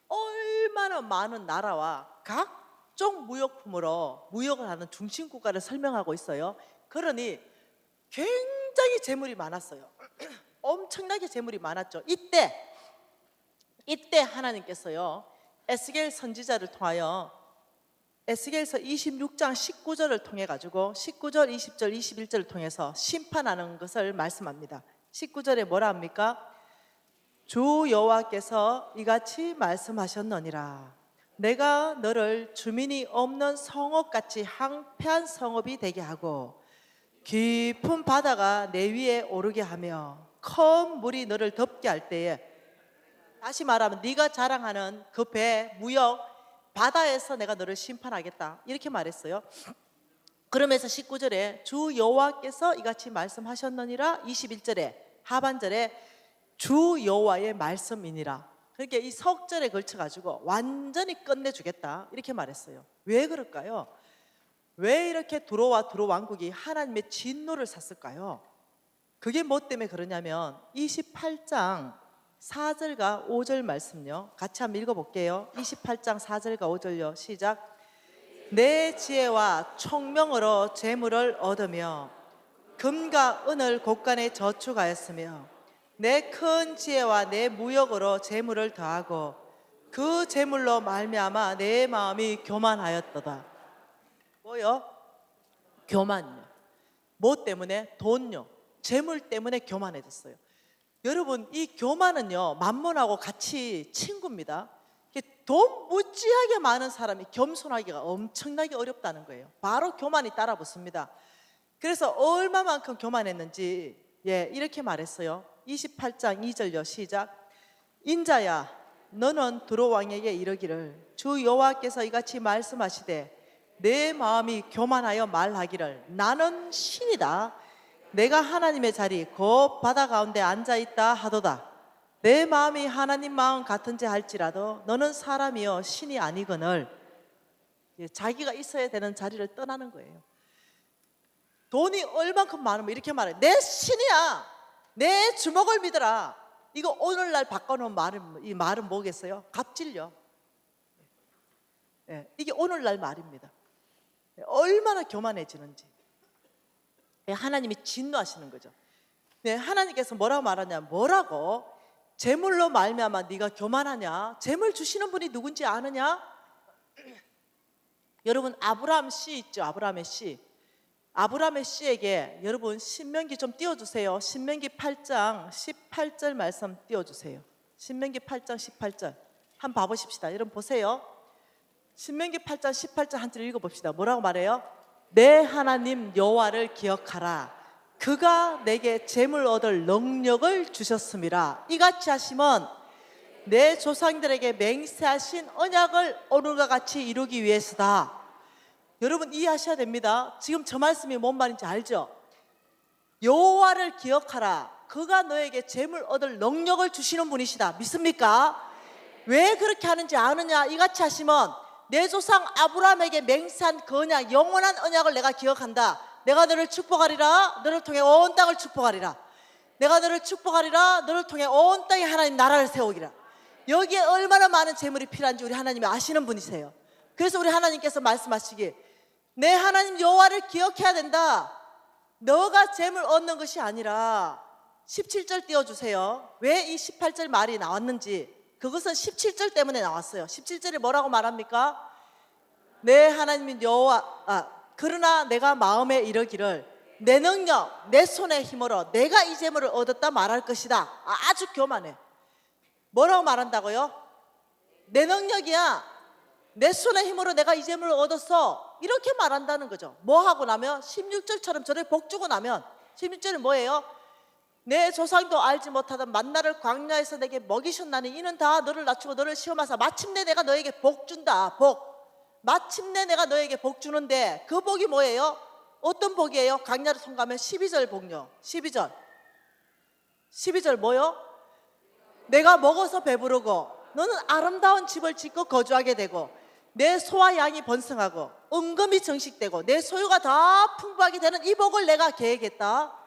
얼마나 많은 나라와 각종 무역품으로 무역을 하는 중심 국가를 설명하고 있어요. 그러니 굉장히 재물이 많았어요. 엄청나게 재물이 많았죠. 이때 하나님께서요, 에스겔 선지자를 통하여 에스겔서 26장 19절을 통해 가지고 19절, 20절, 21절을 통해서 심판하는 것을 말씀합니다. 19절에 뭐라 합니까? 주 여호와께서 이같이 말씀하셨느니라. 내가 너를 주민이 없는 성읍같이 황폐한 성읍이 되게 하고 깊은 바다가 내 위에 오르게 하며 큰 물이 너를 덮게 할 때에, 다시 말하면 네가 자랑하는 그 배, 무역, 바다에서 내가 너를 심판하겠다, 이렇게 말했어요. 그러면서 19절에 주 여호와께서 이같이 말씀하셨느니라, 21절에 하반절에 주 여호와의 말씀이니라. 그러니까 이 석절에 걸쳐가지고 완전히 끝내주겠다, 이렇게 말했어요. 왜 그럴까요? 왜 이렇게 두로 왕국이 하나님의 진노를 샀을까요? 그게 뭐 때문에 그러냐면 28장 4절과 5절 말씀요, 같이 한번 읽어볼게요. 28장 4절과 5절요, 시작. 내 지혜와 총명으로 재물을 얻으며 금과 은을 곳간에 저축하였으며 내 큰 지혜와 내 무역으로 재물을 더하고 그 재물로 말미암아 내 마음이 교만하였도다. 뭐요? 교만요. 뭐 때문에? 돈요. 재물 때문에 교만해졌어요. 여러분, 이 교만은요, 만몬하고 같이 친구입니다. 돈 무지하게 많은 사람이 겸손하기가 엄청나게 어렵다는 거예요. 바로 교만이 따라 붙습니다. 그래서 얼마만큼 교만했는지 이렇게 말했어요. 28장 2절요, 시작. 인자야, 너는 두로 왕에게 이르기를 주 여호와께서 이같이 말씀하시되 내 마음이 교만하여 말하기를 나는 신이다. 내가 하나님의 자리 곧 바다 가운데 앉아있다 하도다. 내 마음이 하나님 마음 같은지 할지라도 너는 사람이여 신이 아니거늘. 자기가 있어야 되는 자리를 떠나는 거예요. 돈이 얼만큼 많으면 이렇게 말해. 내 신이야, 내 주먹을 믿어라. 이거 오늘날 바꿔놓은 말은, 이 말은 뭐겠어요? 갑질요. 이게 오늘날 말입니다. 얼마나 교만해지는지. 하나님이 진노하시는 거죠. 하나님께서 뭐라고 말하냐? 뭐라고? 재물로 말미암아 네가 교만하냐? 재물 주시는 분이 누군지 아느냐? 여러분, 아브라함 씨 있죠? 아브라함의 씨. 아브라함의 씨에게 여러분 신명기 좀 띄워주세요. 신명기 8장 18절 말씀 띄워주세요. 신명기 8장 18절 한번 봐보십시다. 여러분 보세요. 신명기 8장 18절 한 절 읽어봅시다. 뭐라고 말해요? 내 하나님 여호와를 기억하라. 그가 내게 재물 얻을 능력을 주셨음이라. 이같이 하시면 내 조상들에게 맹세하신 언약을 오늘과 같이 이루기 위해서다. 여러분 이해하셔야 됩니다. 지금 저 말씀이 뭔 말인지 알죠? 여호와를 기억하라. 그가 너에게 재물 얻을 능력을 주시는 분이시다. 믿습니까? 왜 그렇게 하는지 아느냐? 이같이 하시면 내 조상 아브라함에게 맹세한 그 언약, 영원한 언약을 내가 기억한다. 내가 너를 축복하리라. 너를 통해 온 땅을 축복하리라. 내가 너를 축복하리라. 너를 통해 온 땅에 하나님 나라를 세우기라. 여기에 얼마나 많은 재물이 필요한지 우리 하나님이 아시는 분이세요. 그래서 우리 하나님께서 말씀하시기, 내 하나님 여호와를 기억해야 된다. 너가 재물 얻는 것이 아니라 17절 띄워주세요. 왜 이 18절 말이 나왔는지. 그것은 17절 때문에 나왔어요. 17절에 뭐라고 말합니까? 내 하나님인 여호와, 그러나 내가 마음에 이르기를 내 능력, 내 손의 힘으로 내가 이 재물을 얻었다 말할 것이다. 아주 교만해. 뭐라고 말한다고요? 내 능력이야. 내 손의 힘으로 내가 이 재물을 얻었어. 이렇게 말한다는 거죠. 뭐 하고 나면 16절처럼 저를 복 주고 나면 16절은 뭐예요? 내 조상도 알지 못하던 만나를 광야에서 내게 먹이셨나니 이는 다 너를 낮추고 너를 시험하사 마침내 내가 너에게 복 준다. 복. 마침내 내가 너에게 복 주는데 그 복이 뭐예요? 어떤 복이에요? 광야를 통과하면 12절 복요. 12절 뭐요? 내가 먹어서 배부르고 너는 아름다운 집을 짓고 거주하게 되고 내 소와 양이 번성하고 은금이 정식되고 내 소유가 다 풍부하게 되는 이 복을 내가 계획했다.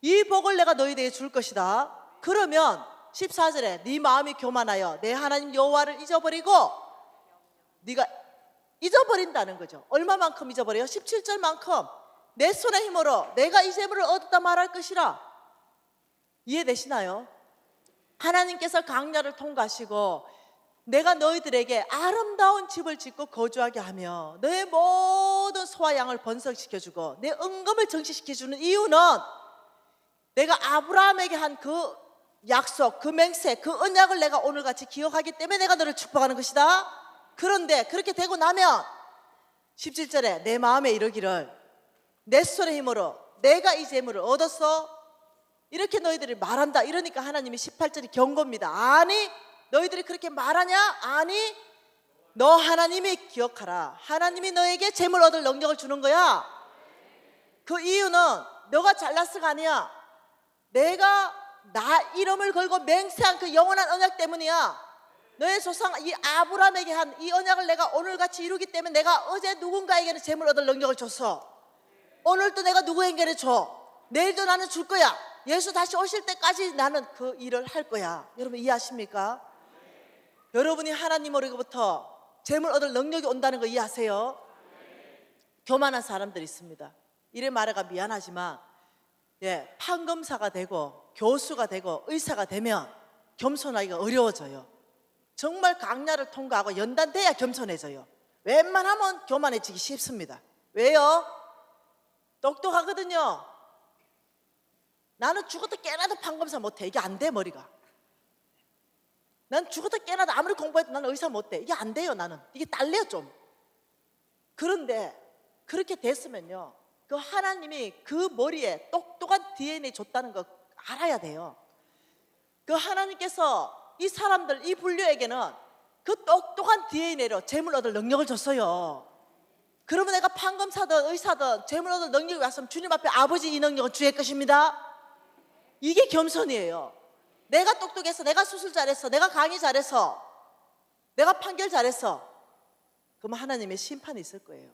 이 복을 내가 너희에게 줄 것이다. 그러면 14절에 네 마음이 교만하여 내 하나님 여호와를 잊어버리고, 네가 잊어버린다는 거죠. 얼마만큼 잊어버려요? 17절만큼 내 손의 힘으로 내가 이 재물을 얻었다 말할 것이라. 이해되시나요? 하나님께서 광야를 통과하시고 내가 너희들에게 아름다운 집을 짓고 거주하게 하며 너의 모든 소와 양을 번성시켜주고 내 은금을 정식시켜주는 이유는 내가 아브라함에게 한 그 약속, 그 맹세, 그 언약을 내가 오늘같이 기억하기 때문에 내가 너를 축복하는 것이다. 그런데 그렇게 되고 나면 17절에 내 마음에 이르기를 내 손의 힘으로 내가 이 재물을 얻었어. 이렇게 너희들이 말한다. 이러니까 하나님이 18절이 경고입니다. 아니, 너희들이 그렇게 말하냐? 아니, 너 하나님이 기억하라. 하나님이 너에게 재물 얻을 능력을 주는 거야. 그 이유는 너가 잘났어가 아니야. 내가 나 이름을 걸고 맹세한 그 영원한 언약 때문이야. 너의 조상 이 아브라함에게 한 이 언약을 내가 오늘같이 이루기 때문에 내가 어제 누군가에게는 재물 얻을 능력을 줬어. 오늘도 내가 누구에게는 줘. 내일도 나는 줄 거야. 예수 다시 오실 때까지 나는 그 일을 할 거야. 여러분 이해하십니까? 여러분이 하나님으로부터 재물 얻을 능력이 온다는 거 이해하세요? 교만한 사람들이 있습니다. 이래 말해가 미안하지만 판검사가 되고 교수가 되고 의사가 되면 겸손하기가 어려워져요. 정말 강야를 통과하고 연단돼야 겸손해져요. 웬만하면 교만해지기 쉽습니다. 왜요? 똑똑하거든요. 나는 죽어도 깨나도 판검사 못해. 이게 안 돼, 머리가. 난 죽어도 깨나도 아무리 공부해도 나는 의사 못돼. 이게 안 돼요, 나는. 이게 딸려요, 좀. 그런데 그렇게 됐으면요, 그 하나님이 그 머리에 똑똑한 DNA 줬다는 거 알아야 돼요. 그 하나님께서 이 사람들, 이 분류에게는 그 똑똑한 DNA로 재물 얻을 능력을 줬어요. 그러면 내가 판검사든 의사든 재물 얻을 능력이 왔으면 주님 앞에 아버지 이 능력은 주의 것입니다. 이게 겸손이에요. 내가 똑똑해서, 내가 수술 잘했어, 내가 강의 잘했어, 내가 판결 잘했어, 그러면 하나님의 심판이 있을 거예요.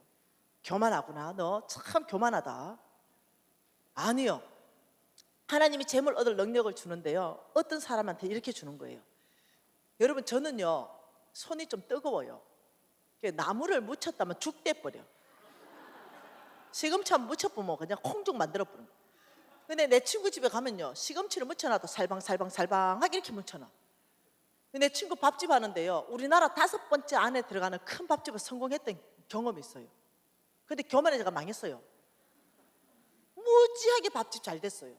교만하구나, 너 참 교만하다. 아니요, 하나님이 재물 얻을 능력을 주는데요, 어떤 사람한테 이렇게 주는 거예요. 여러분, 저는요 손이 좀 뜨거워요. 나무를 묻혔다면 죽 떼버려. 시금치 한번 묻혀보면 그냥 콩죽 만들어버려. 근데 내 친구 집에 가면요, 시금치를 묻혀놔도 살방살방살방하게 이렇게 묻혀놔. 내 친구 밥집 하는데요, 우리나라 5번째 안에 들어가는 큰 밥집을 성공했던 경험이 있어요. 근데 교만해져가 망했어요. 무지하게 밥집 잘 됐어요.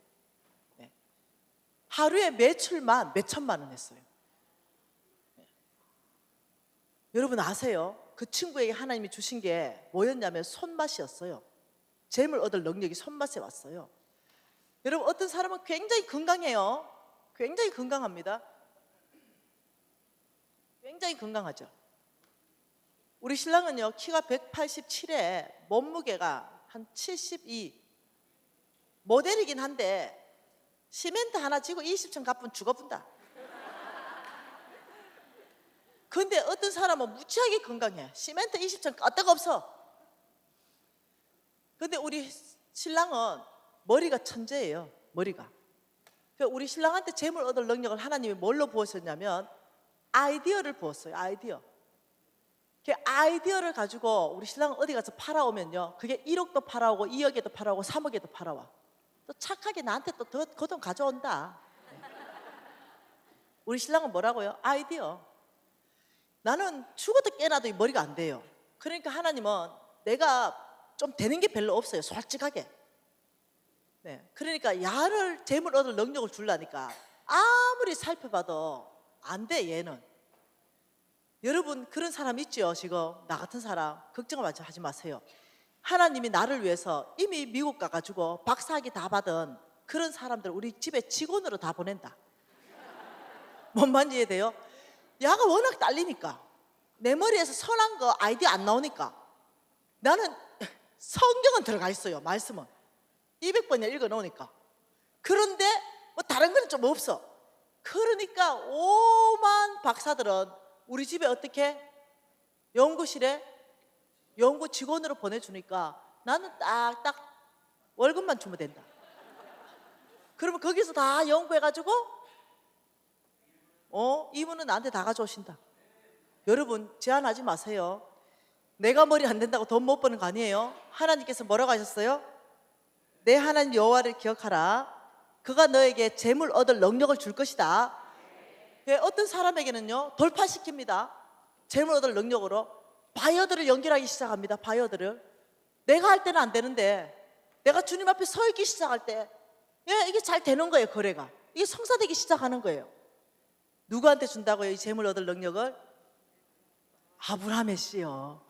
하루에 매출만 몇 천만 원 했어요. 여러분 아세요? 그 친구에게 하나님이 주신 게 뭐였냐면 손맛이었어요. 재물 얻을 능력이 손맛에 왔어요. 여러분, 어떤 사람은 굉장히 건강해요. 굉장히 건강합니다. 굉장히 건강하죠. 우리 신랑은요, 키가 187에 몸무게가 한 72, 모델이긴 한데 시멘트 하나 지고 20층 갚으면 죽어본다. 근데 어떤 사람은 무지하게 건강해. 시멘트 20층 끄떡 없어. 근데 우리 신랑은 머리가 천재예요. 머리가 우리 신랑한테 재물 얻을 능력을 하나님이 뭘로 부으셨냐면 아이디어를 부었어요. 아이디어. 그 아이디어를 가지고 우리 신랑은 어디 가서 팔아오면요, 그게 1억도 팔아오고 2억에도 팔아오고 3억에도 팔아와. 또 착하게 나한테 또 더 그 돈 가져온다. 우리 신랑은 뭐라고요? 아이디어. 나는 죽어도 깨나도 이 머리가 안 돼요. 그러니까 하나님은 내가 좀 되는 게 별로 없어요. 솔직하게. 네. 그러니까 야를 재물 얻을 능력을 주려니까 아무리 살펴봐도 안 돼, 얘는. 여러분 그런 사람 있죠? 지금 나 같은 사람 걱정을 하지 마세요. 하나님이 나를 위해서 이미 미국 가가지고 박사학위 다 받은 그런 사람들 우리 집에 직원으로 다 보낸다. 뭔 말인지 이해돼요? 야가 워낙 딸리니까 내 머리에서 선한 거 아이디어 안 나오니까 나는 성경은 들어가 있어요. 말씀은 200번이나 읽어 놓으니까. 그런데 뭐 다른 거는 좀 없어. 그러니까 오만 박사들은 우리 집에 어떻게 연구실에 연구 직원으로 보내주니까 나는 딱딱 월급만 주면 된다. 그러면 거기서 다 연구해가지고 이분은 나한테 다 가져오신다. 여러분 제한하지 마세요. 내가 머리 안 된다고 돈 못 버는 거 아니에요. 하나님께서 뭐라고 하셨어요? 내 하나님 여호와를 기억하라. 그가 너에게 재물 얻을 능력을 줄 것이다. 어떤 사람에게는요 돌파시킵니다. 재물 얻을 능력으로 바이어들을 연결하기 시작합니다. 바이어들을. 내가 할 때는 안 되는데 내가 주님 앞에 서 있기 시작할 때 이게 잘 되는 거예요. 거래가 이게 성사되기 시작하는 거예요. 누구한테 준다고요? 이 재물 얻을 능력을? 아브라함의 씨요.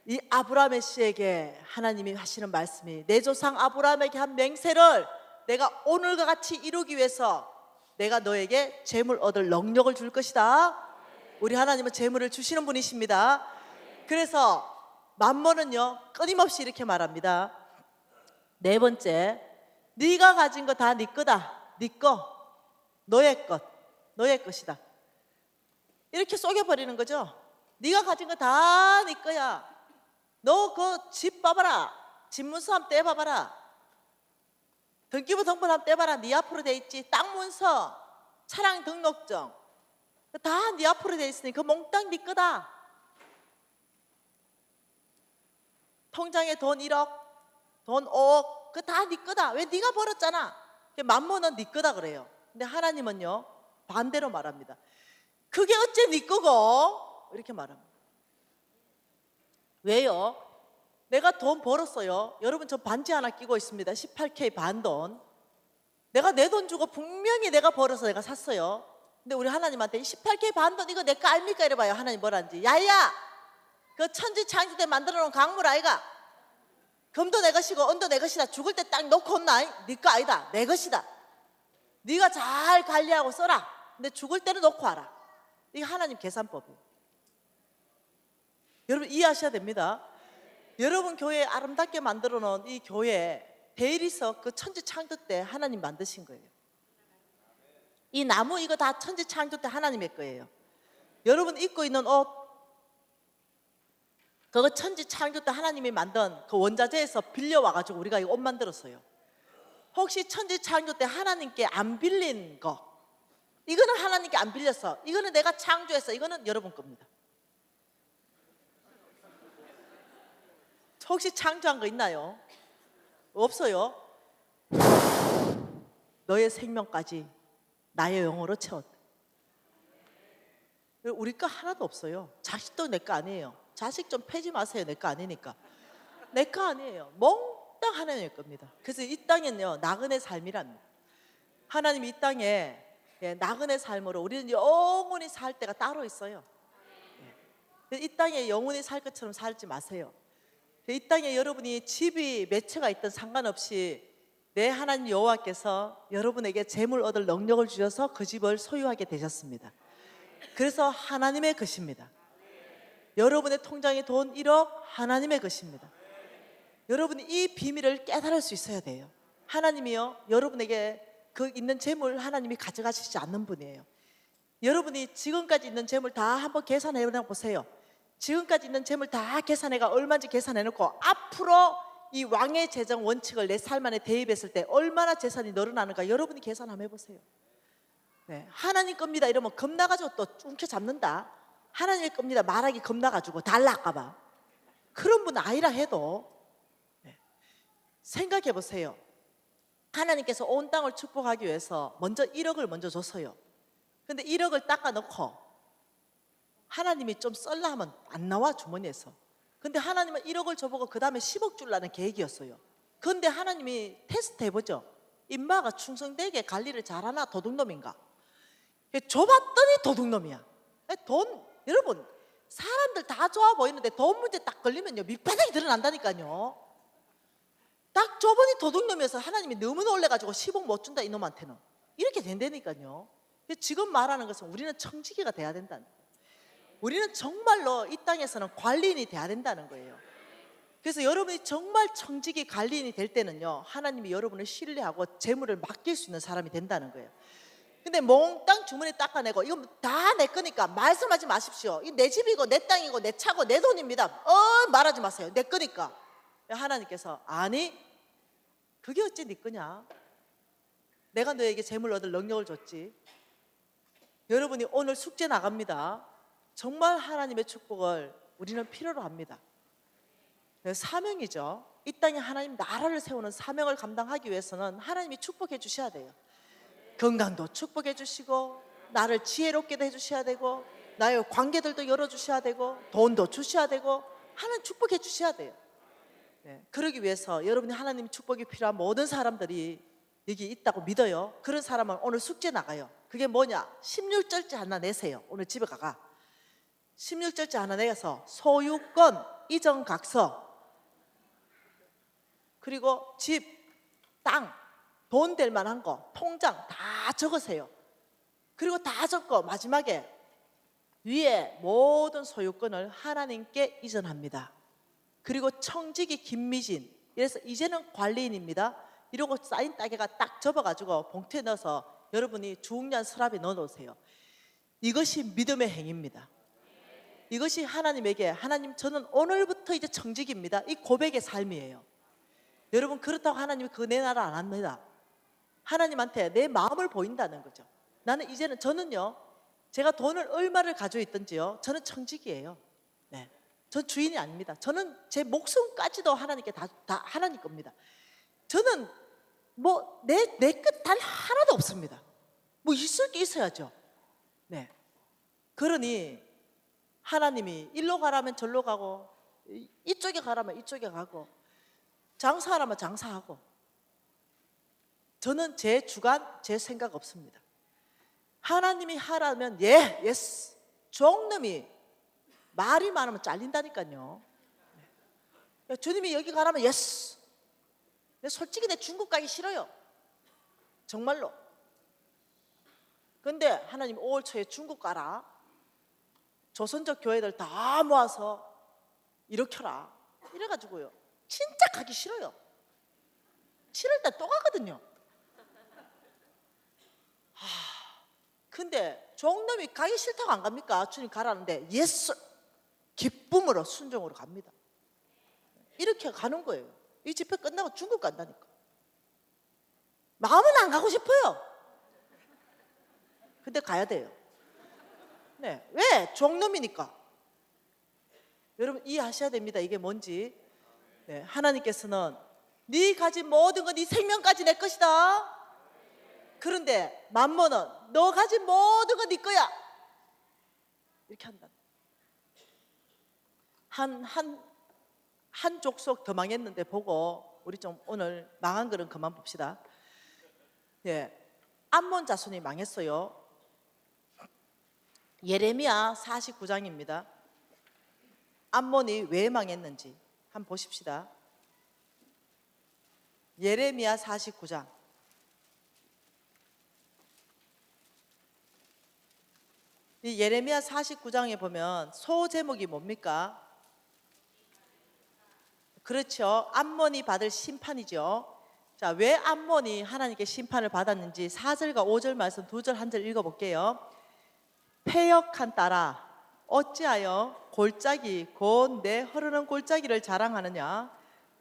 이 아브라함의 씨에게 하나님이 하시는 말씀이 내 조상 아브라함에게 한 맹세를 내가 오늘과 같이 이루기 위해서 내가 너에게 재물 얻을 능력을 줄 것이다. 우리 하나님은 재물을 주시는 분이십니다. 그래서 만몬은요 끊임없이 이렇게 말합니다. 네 번째, 네가 가진 거 다 네 거다. 네 거, 너의 것, 너의 것이다. 이렇게 속여버리는 거죠. 네가 가진 거 다 네 거야. 너 그 집 봐봐라. 집 문서 한번 떼봐봐라. 등기부 등본 한번 떼봐라. 네 앞으로 돼 있지. 땅 문서, 차량 등록증 다 네 앞으로 돼 있으니 그 몽땅 네 거다. 통장에 돈 1억, 돈 5억 그거 다 네 거다. 왜? 네가 벌었잖아. 만몬은 네 거다 그래요. 근데 하나님은요 반대로 말합니다. 그게 어째 네 거고? 이렇게 말합니다. 왜요? 내가 돈 벌었어요. 여러분 저 반지 하나 끼고 있습니다. 18K 반돈. 내가 내 돈 주고 분명히 내가 벌어서 내가 샀어요. 근데 우리 하나님한테 18K 반돈 이거 내 거 아닙니까? 이래봐요. 하나님 뭐라는지. 야야 그 천지창조 때 만들어 놓은 강물 아이가. 금도 내 것이고 은도 내 것이다. 죽을 때 딱 놓고 온나? 네 거 아니다. 내 것이다. 네가 잘 관리하고 써라. 근데 죽을 때는 놓고 와라. 이게 하나님 계산법이에요. 여러분 이해하셔야 됩니다. 여러분 교회 아름답게 만들어 놓은 이 교회 대리석 그 천지창조 때 하나님 만드신 거예요. 이 나무 이거 다 천지창조 때 하나님의 거예요. 여러분 입고 있는 옷 그거 천지창조 때 하나님이 만든 그 원자재에서 빌려와가지고 우리가 이 옷 만들었어요. 혹시 천지창조 때 하나님께 안 빌린 거 이거는 하나님께 안 빌렸어. 이거는 내가 창조했어. 이거는 여러분 겁니다. 혹시 창조한 거 있나요? 없어요. 너의 생명까지 나의 영으로 채웠다. 우리 거 하나도 없어요. 자식도 내 거 아니에요. 자식 좀 패지 마세요. 내 거 아니니까. 내 거 아니에요. 몽땅 하나님의 겁니다. 그래서 이 땅엔요 나그네 삶이랍니다. 하나님이 이 땅에 나그네 삶으로 우리는 영원히 살 때가 따로 있어요. 이 땅에 영원히 살 것처럼 살지 마세요. 이 땅에 여러분이 집이 몇 채가 있든 상관없이 내 하나님 여호와께서 여러분에게 재물 얻을 능력을 주셔서 그 집을 소유하게 되셨습니다. 그래서 하나님의 것입니다. 여러분의 통장에 돈 1억 하나님의 것입니다. 여러분이 이 비밀을 깨달을 수 있어야 돼요. 하나님이요 여러분에게 그 있는 재물 하나님이 가져가시지 않는 분이에요. 여러분이 지금까지 있는 재물 다 한번 계산해 보세요. 지금까지 있는 재물 다 계산해가 얼마인지 계산해 놓고 앞으로 이 왕의 재정 원칙을 내 삶 안에 대입했을 때 얼마나 재산이 늘어나는가 여러분이 계산 한번 해보세요. 네, 하나님 겁니다 이러면 겁나가지고 또 움켜잡는다. 하나님의 겁니다 말하기 겁나가지고 달랄까봐. 그런 분 아니라 해도 네, 생각해 보세요. 하나님께서 온 땅을 축복하기 위해서 먼저 1억을 먼저 줬어요. 근데 1억을 닦아놓고 하나님이 좀 썰라 하면 안 나와 주머니에서. 근데 하나님은 1억을 줘보고 그 다음에 10억 주려는 계획이었어요. 그런데 하나님이 테스트 해보죠. 인마가 충성되게 관리를 잘하나 도둑놈인가. 줘봤더니 도둑놈이야. 여러분 사람들 다 좋아 보이는데 돈 문제 딱 걸리면요 밑바닥이 드러난다니까요. 딱 저번이 도둑놈이어서 하나님이 너무 놀래가지고 10억 못 준다 이놈한테는. 이렇게 된다니까요. 지금 말하는 것은 우리는 청지기가 돼야 된다는 거예요. 우리는 정말로 이 땅에서는 관리인이 돼야 된다는 거예요. 그래서 여러분이 정말 청지기 관리인이 될 때는요 하나님이 여러분을 신뢰하고 재물을 맡길 수 있는 사람이 된다는 거예요. 근데 몽땅 주머니 닦아내고 이거 다 내 거니까 말씀하지 마십시오. 이 내 집이고 내 땅이고 내 차고 내 돈입니다. 말하지 마세요. 내 거니까. 하나님께서 아니 그게 어째 네 거냐. 내가 너에게 재물 얻을 능력을 줬지. 여러분이 오늘 숙제 나갑니다. 정말 하나님의 축복을 우리는 필요로 합니다. 사명이죠. 이 땅에 하나님 나라를 세우는 사명을 감당하기 위해서는 하나님이 축복해 주셔야 돼요. 건강도 축복해 주시고 나를 지혜롭게 해주셔야 되고 나의 관계들도 열어주셔야 되고 돈도 주셔야 되고 하나님 축복해 주셔야 돼요. 네, 그러기 위해서 여러분이 하나님 축복이 필요한 모든 사람들이 여기 있다고 믿어요. 그런 사람은 오늘 숙제 나가요. 그게 뭐냐? 16절째 하나 내세요. 오늘 집에 가가 16절째 하나 내서 소유권, 이전각서 그리고 집, 땅, 돈 될 만한 거, 통장 다 적으세요. 그리고 다 적고 마지막에 위에 모든 소유권을 하나님께 이전합니다. 그리고 청지기 김미진 이래서 이제는 관리인입니다. 이러고 사인 따개가 딱 접어가지고 봉투에 넣어서 여러분이 주홍련 서랍에 넣어놓으세요. 이것이 믿음의 행위입니다. 이것이 하나님에게 하나님 저는 오늘부터 이제 청지기입니다. 이 고백의 삶이에요. 여러분 그렇다고 하나님이 그거 내 나라 안 합니다. 하나님한테 내 마음을 보인다는 거죠. 나는 이제는 저는요 제가 돈을 얼마를 가지고 있든지요 저는 청지기예요. 네, 전 주인이 아닙니다. 저는 제 목숨까지도 하나님께 다 하나님 겁니다. 저는 뭐 내 끝 단 하나도 없습니다. 뭐 있을 게 있어야죠. 네, 그러니 하나님이 일로 가라면 절로 가고 이쪽에 가라면 이쪽에 가고 장사하라면 장사하고 저는 제 주관, 제 생각 없습니다. 하나님이 하라면 예스. 종놈이 말이 많으면 잘린다니까요. 야, 주님이 여기 가라면 예스. 솔직히 내 중국 가기 싫어요. 정말로. 근데 하나님 5월 초에 중국 가라. 조선족 교회들 다 모아서 일으켜라. 이래가지고요. 진짜 가기 싫어요. 7월달 또 가거든요. 근데 종놈이 가기 싫다고 안 갑니까? 주님 가라는데 예스 기쁨으로 순종으로 갑니다. 이렇게 가는 거예요. 이 집회 끝나고 중국 간다니까. 마음은 안 가고 싶어요. 근데 가야 돼요. 네, 왜? 종놈이니까. 여러분 이해하셔야 됩니다. 이게 뭔지. 네, 하나님께서는 네 가진 모든 거 네 생명까지 내 것이다. 그런데 만몬은 너 가진 모든 거 네 거야. 이렇게 한다. 한 족속 더 망했는데 보고 우리 좀 오늘 망한 거는 그만 봅시다. 예, 암몬 자손이 망했어요. 예레미야 49장입니다. 암몬이 왜 망했는지 한번 보십시다. 예레미야 49장. 이 예레미야 49장에 보면 소제목이 뭡니까? 그렇죠. 암몬이 받을 심판이죠. 자, 왜 암몬이 하나님께 심판을 받았는지 4절과 5절 말씀 2절 1절 읽어볼게요. 패역한 딸아 어찌하여 골짜기 곧 내 흐르는 골짜기를 자랑하느냐.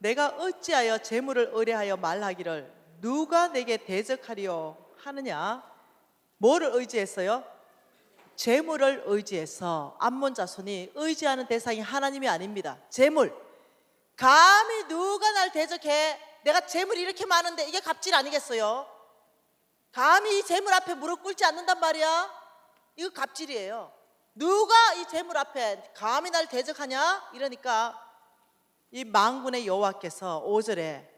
내가 어찌하여 재물을 의뢰하여 말하기를 누가 내게 대적하리요 하느냐? 뭐를 의지했어요? 재물을 의지해서 암몬 자손이 의지하는 대상이 하나님이 아닙니다. 재물. 감히 누가 날 대적해? 내가 재물이 이렇게 많은데 이게 갑질 아니겠어요? 감히 이 재물 앞에 무릎 꿇지 않는단 말이야? 이거 갑질이에요. 누가 이 재물 앞에 감히 날 대적하냐? 이러니까 이 만군의 여호와께서 5절에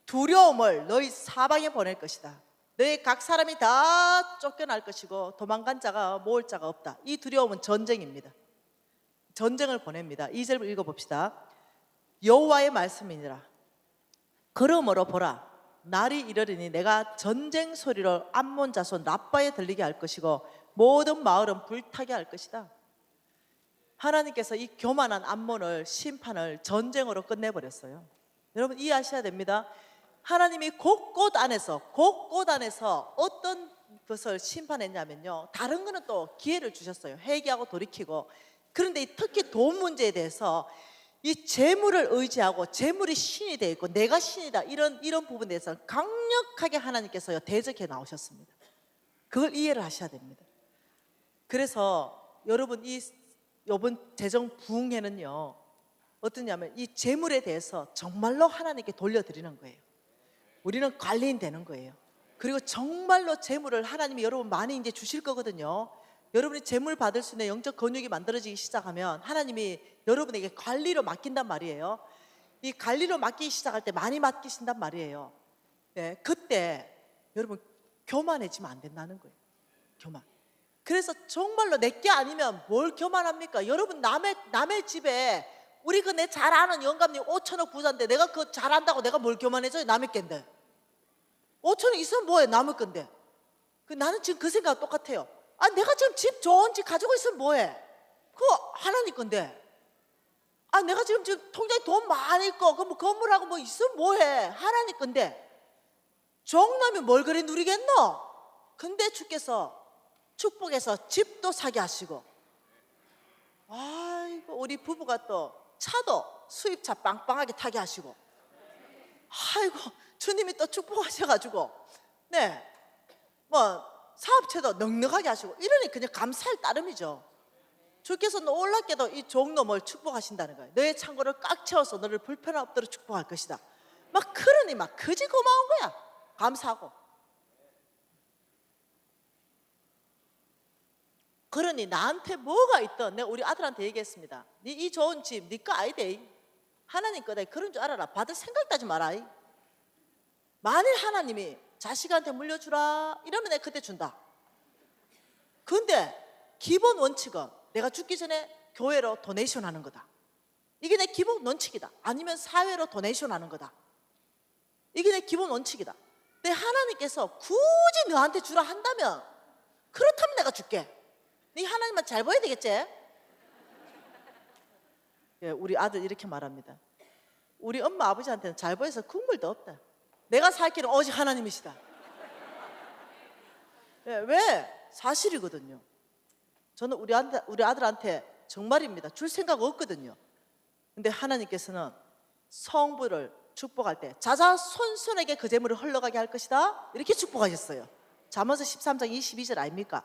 두려움을 너희 사방에 보낼 것이다. 너희 각 사람이 다 쫓겨날 것이고 도망간 자가 모을 자가 없다. 이 두려움은 전쟁입니다. 전쟁을 보냅니다. 2절 읽어봅시다. 여호와의 말씀이니라. 그러므로 보라, 날이 이르리니 내가 전쟁 소리를 암몬 자손 라빠에 들리게 할 것이고 모든 마을은 불타게 할 것이다. 하나님께서 이 교만한 암몬을 심판을 전쟁으로 끝내버렸어요. 여러분 이해하셔야 됩니다. 하나님이 곳곳 안에서 어떤 것을 심판했냐면요, 다른 거는 또 기회를 주셨어요. 회개하고 돌이키고. 그런데 특히 돈 문제에 대해서 이 재물을 의지하고 재물이 신이 되어 있고 내가 신이다, 이런 부분에 대해서 강력하게 하나님께서요 대적해 나오셨습니다. 그걸 이해를 하셔야 됩니다. 그래서 여러분 이번 재정 부흥회는요 어떠냐면 이 재물에 대해서 정말로 하나님께 돌려드리는 거예요. 우리는 관리인 되는 거예요. 그리고 정말로 재물을 하나님이 여러분 많이 이제 주실 거거든요. 여러분이 재물 받을 수 있는 영적 근육이 만들어지기 시작하면 하나님이 여러분에게 관리로 맡긴단 말이에요. 이 관리로 맡기기 시작할 때 많이 맡기신단 말이에요. 네, 그때 여러분 교만해지면 안 된다는 거예요. 교만. 그래서 정말로 내게 아니면 뭘 교만합니까? 여러분 남의 집에 우리 그 내 잘 아는 영감님 5천억 부자인데 내가 그거 잘한다고 내가 뭘 교만해져요? 남의 겐데 5천억 있으면 뭐해? 남의 건데. 나는 지금 그 생각 똑같아요. 내가 지금 집 좋은 집 가지고 있으면 뭐해? 그거 하나님 건데. 내가 지금 통장에 돈 많이 있고 그 뭐 건물하고 뭐 있으면 뭐해? 하나님 건데. 종남이 뭘 그리 누리겠노? 근데 주께서 축복해서 집도 사게 하시고, 아이고 우리 부부가 또 차도 수입차 빵빵하게 타게 하시고, 아이고 주님이 또 축복하셔가지고 뭐 사업체도 넉넉하게 하시고, 이러니 그냥 감사할 따름이죠. 주께서 놀랍게도 이 종놈을 축복하신다는 거예요. 너의 창고를 꽉 채워서 너를 불편함 없도록 축복할 것이다. 그러니 그지 고마운 거야. 감사하고. 그러니 나한테 뭐가 있든 내가 우리 아들한테 얘기했습니다. 이 좋은 집 네 거 아이데, 하나님 거다. 그런 줄 알아라. 받을 생각도 하지 마라. 만일 하나님이 자식한테 물려주라 이러면 내가 그때 준다. 근데 기본 원칙은 내가 죽기 전에 교회로 도네이션 하는 거다. 이게 내 기본 원칙이다. 아니면 사회로 도네이션 하는 거다. 이게 내 기본 원칙이다. 근데 하나님께서 굳이 너한테 주라 한다면 그렇다면 내가 줄게. 네 하나님만 잘 보여야 되겠지? 예, 우리 아들 이렇게 말합니다. 우리 엄마 아버지한테는 잘 보여서 국물도 없다. 내가 살 길은 오직 하나님이시다. 예, 왜? 사실이거든요. 저는 우리 아들한테 정말입니다. 줄 생각 없거든요. 근데 하나님께서는 성부를 축복할 때 자자손손에게 그 재물을 흘러가게 할 것이다, 이렇게 축복하셨어요. 잠언서 13장 22절 아닙니까?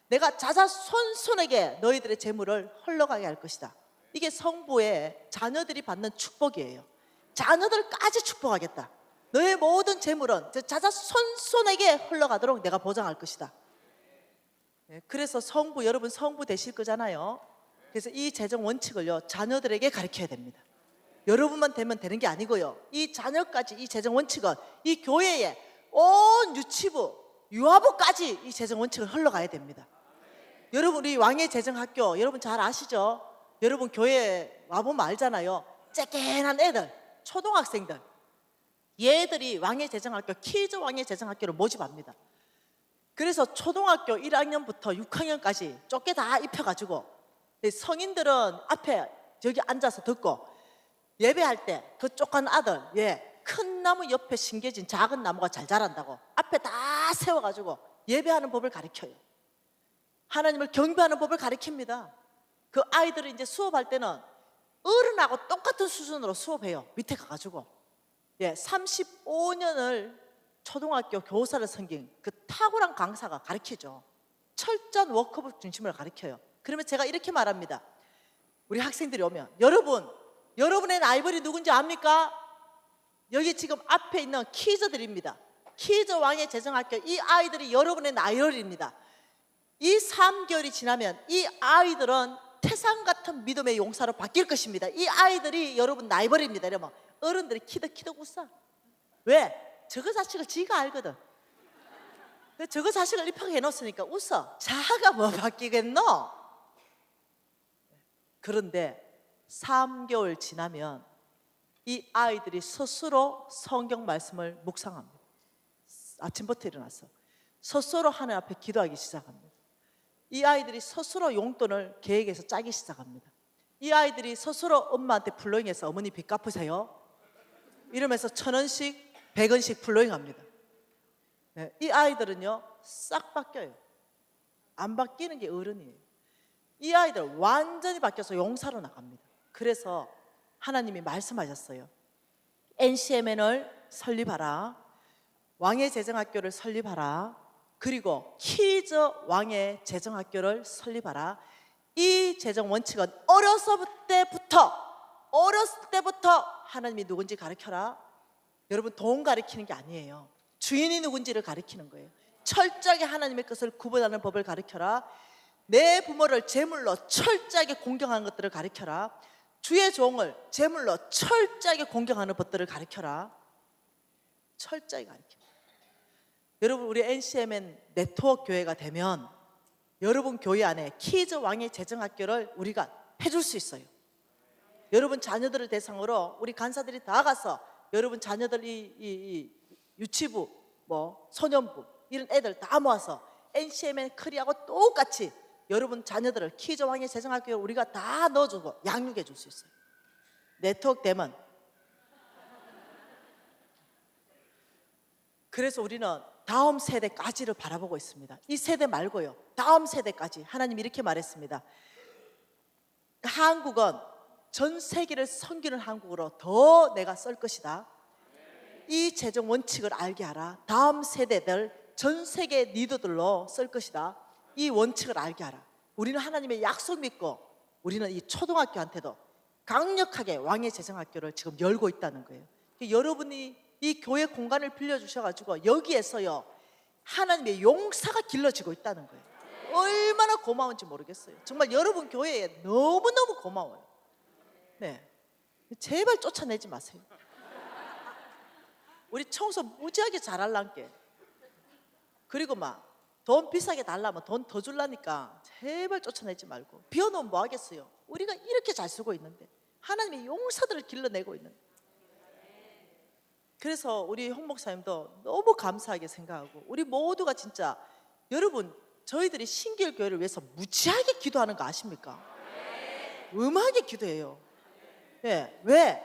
내가 자자손손에게 너희들의 재물을 흘러가게 할 것이다. 이게 성부의 자녀들이 받는 축복이에요. 자녀들까지 축복하겠다. 너의 모든 재물은 자자손손에게 흘러가도록 내가 보장할 것이다. 그래서 성부, 여러분 성부 되실 거잖아요. 그래서 이 재정 원칙을요 자녀들에게 가르쳐야 됩니다. 여러분만 되면 되는 게 아니고요, 이 자녀까지 이 재정 원칙은 이 교회에 온 유치부, 유아부까지 이 재정 원칙을 흘러가야 됩니다. 여러분 우리 왕의 재정학교 여러분 잘 아시죠? 여러분 교회 와보면 알잖아요. 쬐끈한 애들, 초등학생들, 얘들이 왕의 재정학교, 키즈 왕의 재정학교를 모집합니다. 그래서 초등학교 1학년부터 6학년까지 좁게 다 입혀가지고 성인들은 앞에 저기 앉아서 듣고, 예배할 때 그 쫓간 아들, 큰 나무 옆에 심겨진 작은 나무가 잘 자란다고 앞에 다 세워가지고 예배하는 법을 가르쳐요. 하나님을 경배하는 법을 가르칩니다. 그 아이들을 이제 수업할 때는 어른하고 똑같은 수준으로 수업해요. 밑에 가가지고 35년을 초등학교 교사를 섬긴 그 탁월한 강사가 가르치죠. 철저한 워크북 중심으로 가르쳐요. 그러면 제가 이렇게 말합니다. 우리 학생들이 오면 여러분의 라이벌이 누군지 압니까? 여기 지금 앞에 있는 키즈들입니다. 키즈 왕의 재정학교, 이 아이들이 여러분의 라이벌입니다. 이 3개월이 지나면 이 아이들은 태산 같은 믿음의 용사로 바뀔 것입니다. 이 아이들이 여러분 라이벌입니다. 이러면 어른들이 키득키득 웃어. 왜? 저거 자식을 지가 알거든. 저거 자식을 입학해 놓았으니까 웃어. 자가 뭐 바뀌겠노? 그런데 3개월 지나면 이 아이들이 스스로 성경 말씀을 묵상합니다. 아침부터 일어나서 스스로 하나님 앞에 기도하기 시작합니다. 이 아이들이 스스로 용돈을 계획해서 짜기 시작합니다. 이 아이들이 스스로 엄마한테 플로잉해서 어머니 빚 갚으세요 이러면서 1,000원씩 100원씩 플로잉합니다. 이 아이들은요 싹 바뀌어요. 안 바뀌는 게 어른이에요. 이 아이들 완전히 바뀌어서 용사로 나갑니다. 그래서 하나님이 말씀하셨어요. NCMN을 설립하라, 왕의 재정학교를 설립하라, 그리고 키즈 왕의 재정학교를 설립하라. 이 재정 원칙은 어렸을 때부터 하나님이 누군지 가르쳐라. 여러분 돈 가르치는 게 아니에요. 주인이 누군지를 가르치는 거예요. 철저하게 하나님의 것을 구분하는 법을 가르쳐라. 내 부모를 제물로 철저하게 공경하는 것들을 가르쳐라. 주의 종을 제물로 철저하게 공경하는 법들을 가르쳐라. 철저하게 가르쳐. 여러분 우리 NCMN 네트워크 교회가 되면 여러분 교회 안에 키즈 왕의 재정학교를 우리가 해줄 수 있어요. 여러분 자녀들을 대상으로 우리 간사들이 다 가서 여러분 자녀들 이 유치부 뭐 소년부 이런 애들 다 모아서 NCMN 크리하고 똑같이 여러분 자녀들을 키즈 왕의 재정학교에 우리가 다 넣어주고 양육해 줄 수 있어요. 네트워크 되면. 그래서 우리는 다음 세대까지를 바라보고 있습니다. 이 세대 말고요 다음 세대까지. 하나님 이렇게 말했습니다. 한국은 전 세계를 섬기는 한국으로 더 내가 쓸 것이다. 이 재정 원칙을 알게 하라. 다음 세대들 전 세계 리더들로 쓸 것이다. 이 원칙을 알게 하라. 우리는 하나님의 약속 믿고 우리는 이 초등학교한테도 강력하게 왕의 재정학교를 지금 열고 있다는 거예요. 여러분이 이 교회 공간을 빌려주셔가지고 여기에서요 하나님의 용사가 길러지고 있다는 거예요. 얼마나 고마운지 모르겠어요. 정말 여러분 교회에 너무너무 고마워요. 네, 제발 쫓아내지 마세요. 우리 청소 무지하게 잘할란게. 그리고 막 돈 비싸게 달라면 돈 더 줄라니까 제발 쫓아내지 말고. 비워놓으면 뭐 하겠어요. 우리가 이렇게 잘 쓰고 있는데 하나님의 용사들을 길러내고 있는데. 그래서 우리 홍 목사님도 너무 감사하게 생각하고 우리 모두가 진짜 여러분 저희들이 신길교회를 위해서 무지하게 기도하는 거 아십니까? 음하게 기도해요. 네. 왜?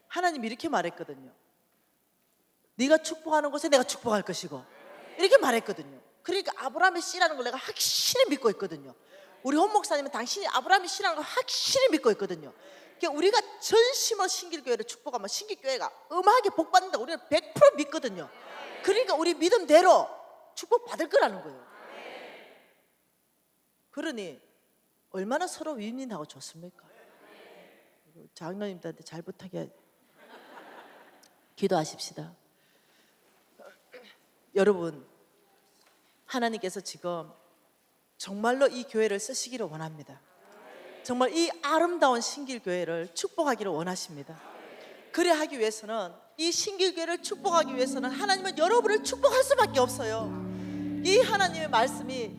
하나님이 이렇게 말했거든요. 네가 축복하는 곳에 내가 축복할 것이고 이렇게 말했거든요. 그러니까 아브라함의 씨라는 걸 내가 확실히 믿고 있거든요. 우리 홍 목사님은 당신이 아브라함의 씨라는 걸 확실히 믿고 있거든요. 그러니까 우리가 전심으로 신길교회를 축복하면 신길교회가 음하게 복받는다고 우리는 100% 믿거든요. 그러니까 우리 믿음대로 축복받을 거라는 거예요. 그러니 얼마나 서로 윈윈하고 좋습니까? 장로님들한테 잘 부탁해 기도하십시다. 여러분 하나님께서 지금 정말로 이 교회를 쓰시기를 원합니다. 정말 이 아름다운 신길교회를 축복하기를 원하십니다. 그래 하기 위해서는 이 신길교회를 축복하기 위해서는 하나님은 여러분을 축복할 수밖에 없어요. 이 하나님의 말씀이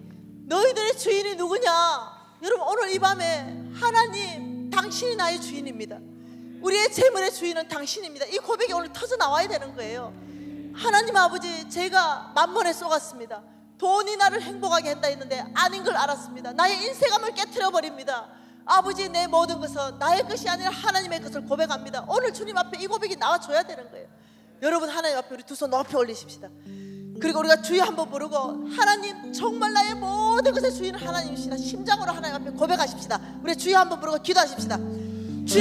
너희들의 주인이 누구냐? 여러분 오늘 이 밤에 하나님 당신이 나의 주인입니다. 우리의 재물의 주인은 당신입니다. 이 고백이 오늘 터져 나와야 되는 거예요. 하나님 아버지 제가 만번에 쏘갔습니다. 돈이 나를 행복하게 했다 했는데 아닌 걸 알았습니다. 나의 인생감을 깨트려 버립니다. 아버지 내 모든 것은 나의 것이 아니라 하나님의 것을 고백합니다. 오늘 주님 앞에 이 고백이 나와줘야 되는 거예요. 여러분 하나님 앞에 우리 두 손 높이 올리십시다. 그리고 우리가 주여 한번 부르고 하나님 정말 나의 모든 것의 주인은 하나님이시다. 심장으로 하나님 앞에 고백하십시다. 우리 주여 한번 부르고 기도하십시다.